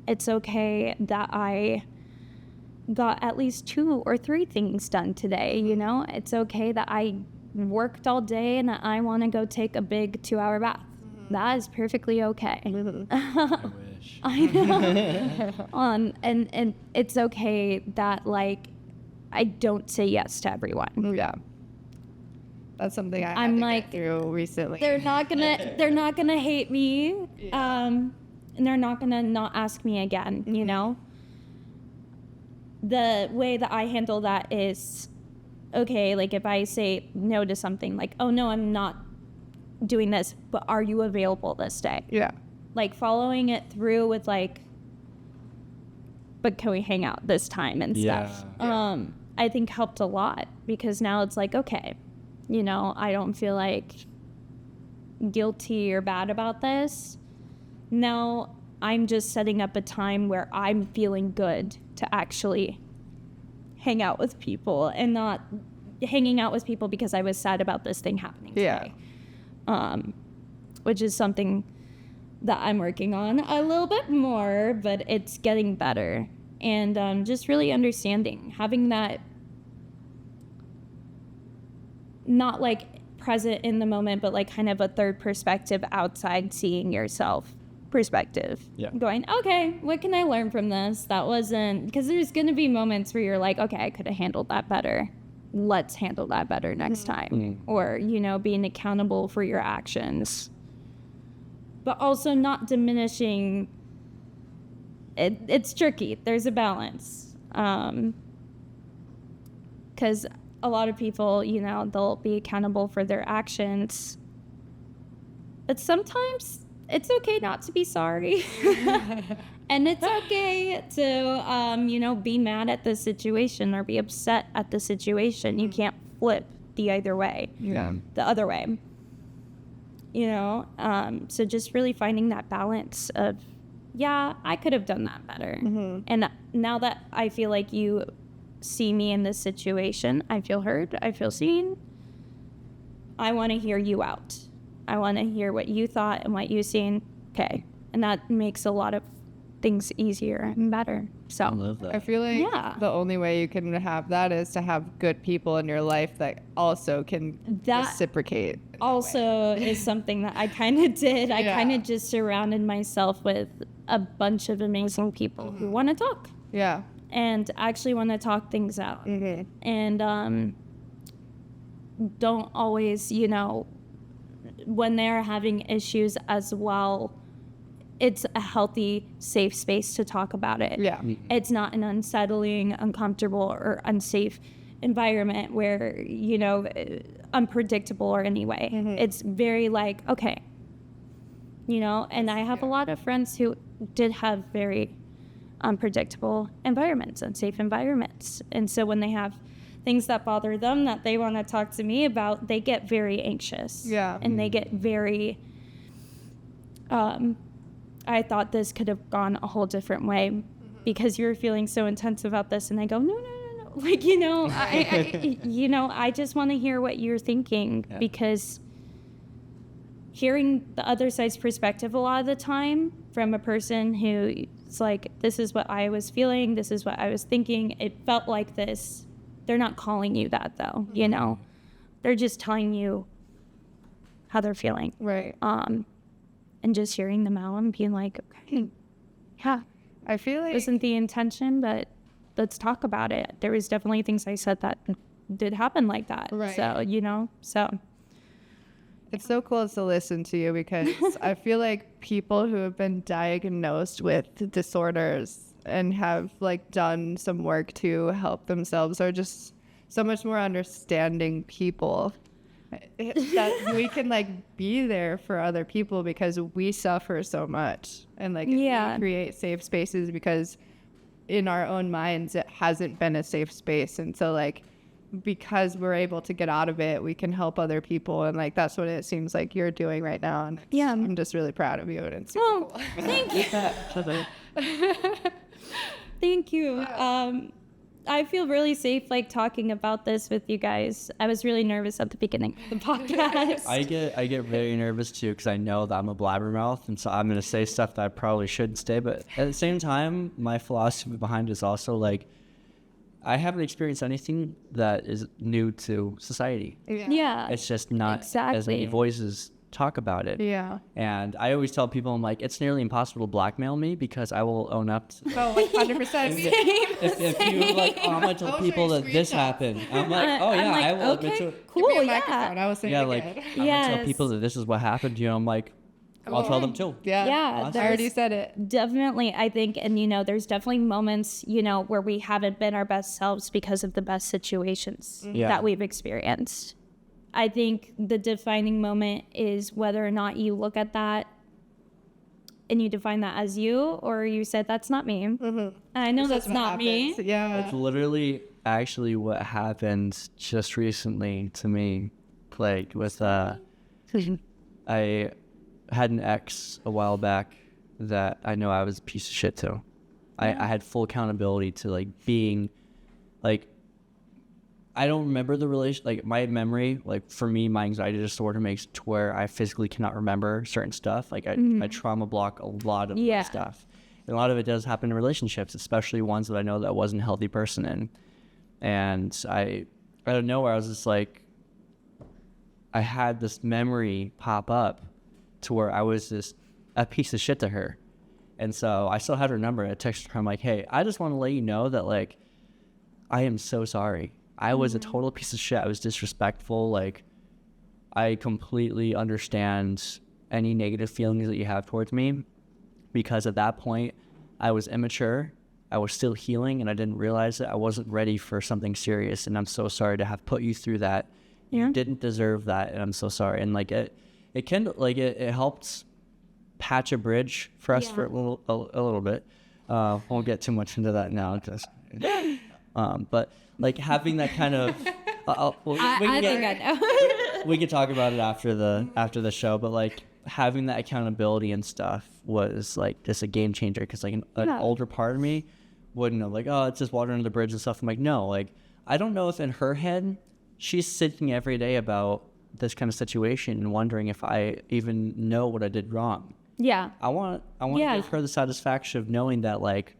It's okay that I got at least 2 or 3 things done today, you know? It's okay that I worked all day and that I want to go take a big 2-hour bath. That is perfectly okay. I wish. I know. And it's okay that, like, I don't say yes to everyone. Yeah. That's something I'm had to like, get through recently. They're not gonna hate me. Yeah. And they're not gonna not ask me again, you know? The way that I handle that is, okay, like if I say no to something, like, oh no, I'm not doing this, but are you available this day? Yeah. Like following it through with like, but can we hang out this time and stuff? Yeah. I think helped a lot because now it's like, okay, you know, I don't feel like guilty or bad about this. Now I'm just setting up a time where I'm feeling good to actually hang out with people and not hanging out with people because I was sad about this thing happening today. Which is something that I'm working on a little bit more, but it's getting better. And just really understanding, having that not like present in the moment, but like kind of a third perspective outside, seeing yourself perspective. Yeah. Going, okay, what can I learn from this? That wasn't, because there's going to be moments where you're like, okay, I could have handled that better. Let's handle that better next time. Or, you know, being accountable for your actions. But also not diminishing. It's tricky. There's a balance. Because a lot of people, you know, they'll be accountable for their actions. But sometimes it's okay not to be sorry. And it's okay to, you know, be mad at the situation or be upset at the situation. You can't flip the other way. Yeah. The other way. You know? So just really finding that balance of, yeah, I could have done that better. And now that I feel like you see me in this situation, I feel heard, I feel seen. I want to hear you out. I want to hear what you thought and what you've seen. Okay. And that makes a lot of things easier and better. So I love that. I feel like the only way you can have that is to have good people in your life that also can reciprocate. Also is something that I kind of did. I kind of just surrounded myself with a bunch of amazing people who want to talk. Yeah. And actually want to talk things out. And don't always, you know, when they're having issues as well, it's a healthy, safe space to talk about it. Yeah. It's not an unsettling, uncomfortable, or unsafe environment where, you know, unpredictable or any way. It's very like, okay, you know, and I have a lot of friends who did have very unpredictable environments, unsafe environments. And so when they have things that bother them that they want to talk to me about, they get very anxious. Yeah. And they get very, I thought this could have gone a whole different way because you're feeling so intense about this. And I go, no. Like, you know, I just want to hear what you're thinking because hearing the other side's perspective a lot of the time from a person who's like, this is what I was feeling, this is what I was thinking, it felt like this. They're not calling you that, though, you know. They're just telling you how they're feeling. Right. And just hearing them out and being like, okay, yeah. I feel like It wasn't the intention, but let's talk about it. There was definitely things I said that did happen like that. Right. So, you know, it's so cool to listen to you because I feel like people who have been diagnosed with disorders and have like done some work to help themselves are just so much more understanding people that we can like be there for other people because we suffer so much and like we create safe spaces because in our own minds it hasn't been a safe space, and so like because we're able to get out of it we can help other people, and like that's what it seems like you're doing right now, and I'm just really proud of you, and it's super cool. Thank you. Thank you. I feel really safe like talking about this with you guys. I was really nervous at the beginning of the podcast. I get very nervous too because I know that I'm a blabbermouth, and so I'm gonna say stuff that I probably shouldn't say. But at the same time, my philosophy behind it is also like I haven't experienced anything that is new to society. Yeah. It's just not as many voices talk about it. Yeah. And I always tell people, I'm like, it's nearly impossible to blackmail me because I will own up to like 100%. if you like, oh, I'm gonna tell people that this happened. I'm like, oh yeah, like, I will admit to it. Cool, Give me a microphone. I was saying I'm gonna tell people that this is what happened to you. I'm like, I'll tell them too. Yeah, I already said it. Definitely, I think, and you know, there's definitely moments, you know, where we haven't been our best selves because of the best situations that we've experienced. I think the defining moment is whether or not you look at that and you define that as you, or you said, that's not me. I know that's not me. Yeah. It's literally actually what happened just recently to me, like with, I had an ex a while back that I know I was a piece of shit to. I had full accountability to like being like, I don't remember the relation, like my memory, like for me, my anxiety disorder makes it to where I physically cannot remember certain stuff. Like I trauma block a lot of stuff. And a lot of it does happen in relationships, especially ones that I know that I wasn't a healthy person in. And I out of nowhere, I was just like, I had this memory pop up to where I was just a piece of shit to her. And so I still had her number. I texted her. I'm like, hey, I just want to let you know that, like, I am so sorry. I was a total piece of shit. I was disrespectful. Like, I completely understand any negative feelings that you have towards me, because at that point I was immature. I was still healing, and I didn't realize that I wasn't ready for something serious. And I'm so sorry to have put you through that. Yeah. You didn't deserve that, and I'm so sorry. And like it helped patch a bridge for us for a little bit. Won't get too much into that now. Just, but like having that kind of, I think I know. we could talk about it after the show. But like having that accountability and stuff was like just a game changer, because like an older part of me wouldn't know, like, oh, it's just water under the bridge and stuff. I'm like, no, like I don't know if in her head she's thinking every day about this kind of situation and wondering if I even know what I did wrong. Yeah. I want to give her the satisfaction of knowing that, like,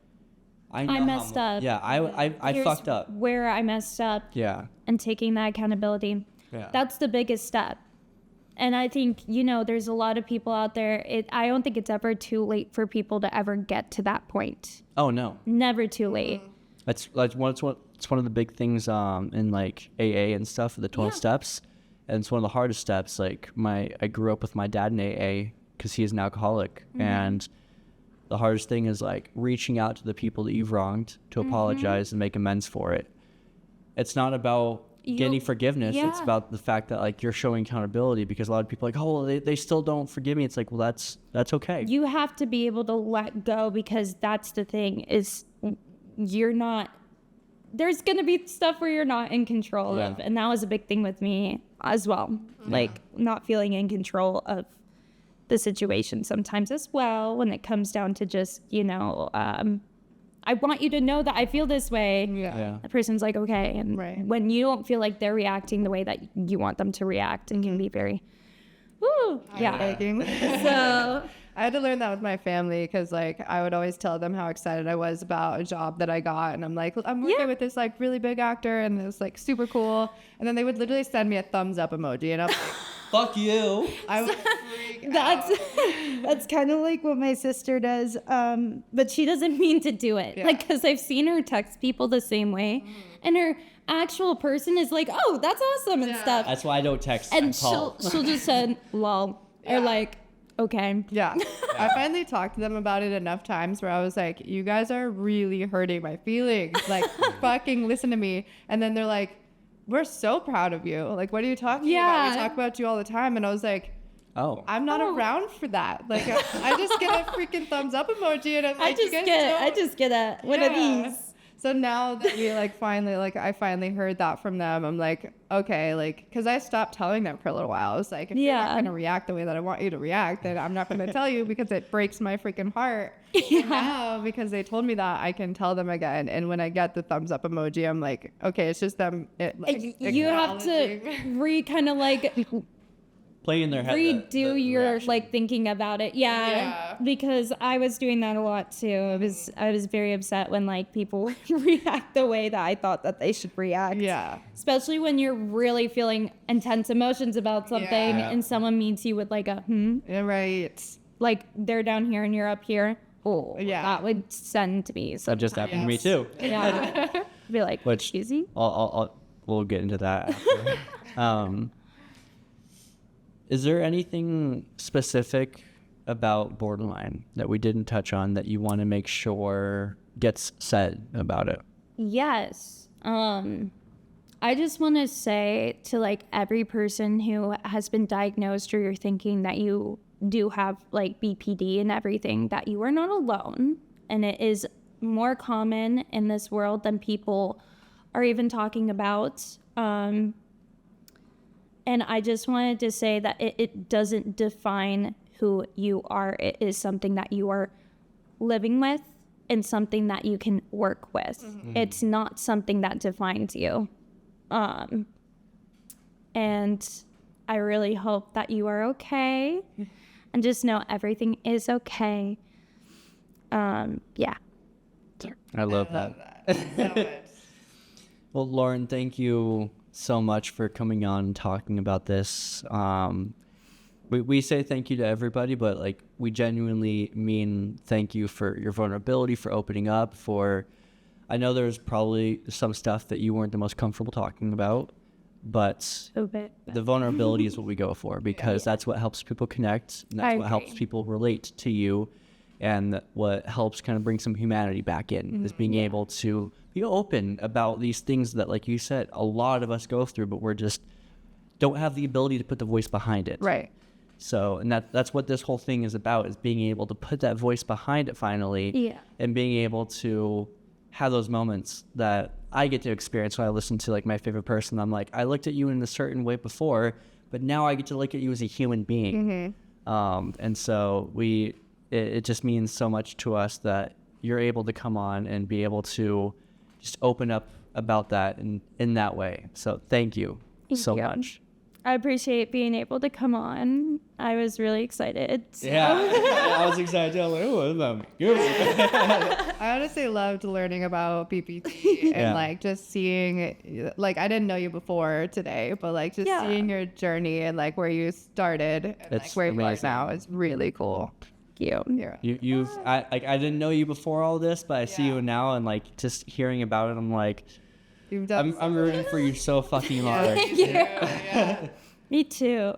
I know I messed up. Yeah, I Here's fucked up. where I messed up. Yeah. And taking that accountability. Yeah. That's the biggest step. And I think, there's a lot of people out there. I don't think it's ever too late for people to ever get to that point. Oh no. Never too late. It's one of the big things in like AA and stuff, the 12 steps, and it's one of the hardest steps. Like I grew up with my dad in AA because he is an alcoholic, and the hardest thing is like reaching out to the people that you've wronged to apologize and make amends for it. It's not about getting forgiveness. It's about the fact that like you're showing accountability, because a lot of people are like, oh, well, they still don't forgive me. It's like, well, that's okay. You have to be able to let go, because that's the thing, is there's going to be stuff where you're not in control of. And that was a big thing with me as well. Like not feeling in control of the situation sometimes as well, when it comes down to just, I want you to know that I feel this way. Yeah. The person's like, okay. And when you don't feel like they're reacting the way that you want them to react, and can be very, So I had to learn that with my family, because like I would always tell them how excited I was about a job that I got, and I'm like, I'm working with this like really big actor, and it was like super cool, and then they would literally send me a thumbs up emoji, and I'm like, Fuck you. I would freak out. that's kind of like what my sister does, but she doesn't mean to do it. Like, because I've seen her text people the same way, and her actual person is like, oh, that's awesome and stuff. That's why I don't text. And she'll just say lol, or like, okay. Yeah. I finally talked to them about it enough times where I was like, you guys are really hurting my feelings. Like, fucking listen to me. And then they're like, we're so proud of you. Like, what are you talking about? We talk about you all the time. And I was like, oh, I'm not around for that. Like, I just get a freaking thumbs up emoji, and I'm like, I just get one of these. So now that we like finally, like I finally heard that from them, I'm like, okay, like, because I stopped telling them for a little while. I was like, if you're not going to react the way that I want you to react, then I'm not going to tell you, because it breaks my freaking heart. And now, because they told me that, I can tell them again. And when I get the thumbs up emoji, I'm like, okay, it's just them. You have to kind of like play in their head. Redo your like thinking about it. Yeah. Because I was doing that a lot too. I was very upset when like people react the way that I thought that they should react. Yeah. Especially when you're really feeling intense emotions about something and someone meets you with like a Yeah, right. like they're down here and you're up here. Oh, that would send me. That just happened to me too. Yeah. Be like, easy. We'll get into that after. Is there anything specific about borderline that we didn't touch on that you want to make sure gets said about it? Yes. I just want to say to like every person who has been diagnosed, or you're thinking that you do have like BPD and everything, that you are not alone, and it is more common in this world than people are even talking about. And I just wanted to say that it doesn't define who you are. It is something that you are living with and something that you can work with. Mm-hmm. It's not something that defines you. And I really hope that you are okay. And just know everything is okay. Yeah. I love that. Well, Lauren, thank you so much for coming on and talking about this. we say thank you to everybody, but like we genuinely mean thank you for your vulnerability, for opening up, for I know there's probably some stuff that you weren't the most comfortable talking about, but the vulnerability is what we go for, because that's what helps people connect, and that's what helps people relate to you, and what helps kind of bring some humanity back in, is being able to be open about these things that, like you said, a lot of us go through, but we're just don't have the ability to put the voice behind it. Right. So, and that's what this whole thing is about, is being able to put that voice behind it finally, and being able to have those moments that I get to experience when I listen to like my favorite person. I'm like, I looked at you in a certain way before, but now I get to look at you as a human being. And so it just means so much to us that you're able to come on and be able to just open up about that in that way. So thank you so much. I appreciate being able to come on. I was really excited. So. Yeah, I was excited. I was like, oh, I honestly loved learning about BPD and like just seeing, like I didn't know you before today, but like just seeing your journey and like where you started and like where you are now is really cool. Thank you. I didn't know you before all this, but I see you now, and like just hearing about it, I'm like, I'm rooting for you so fucking hard. Thank you. Me too.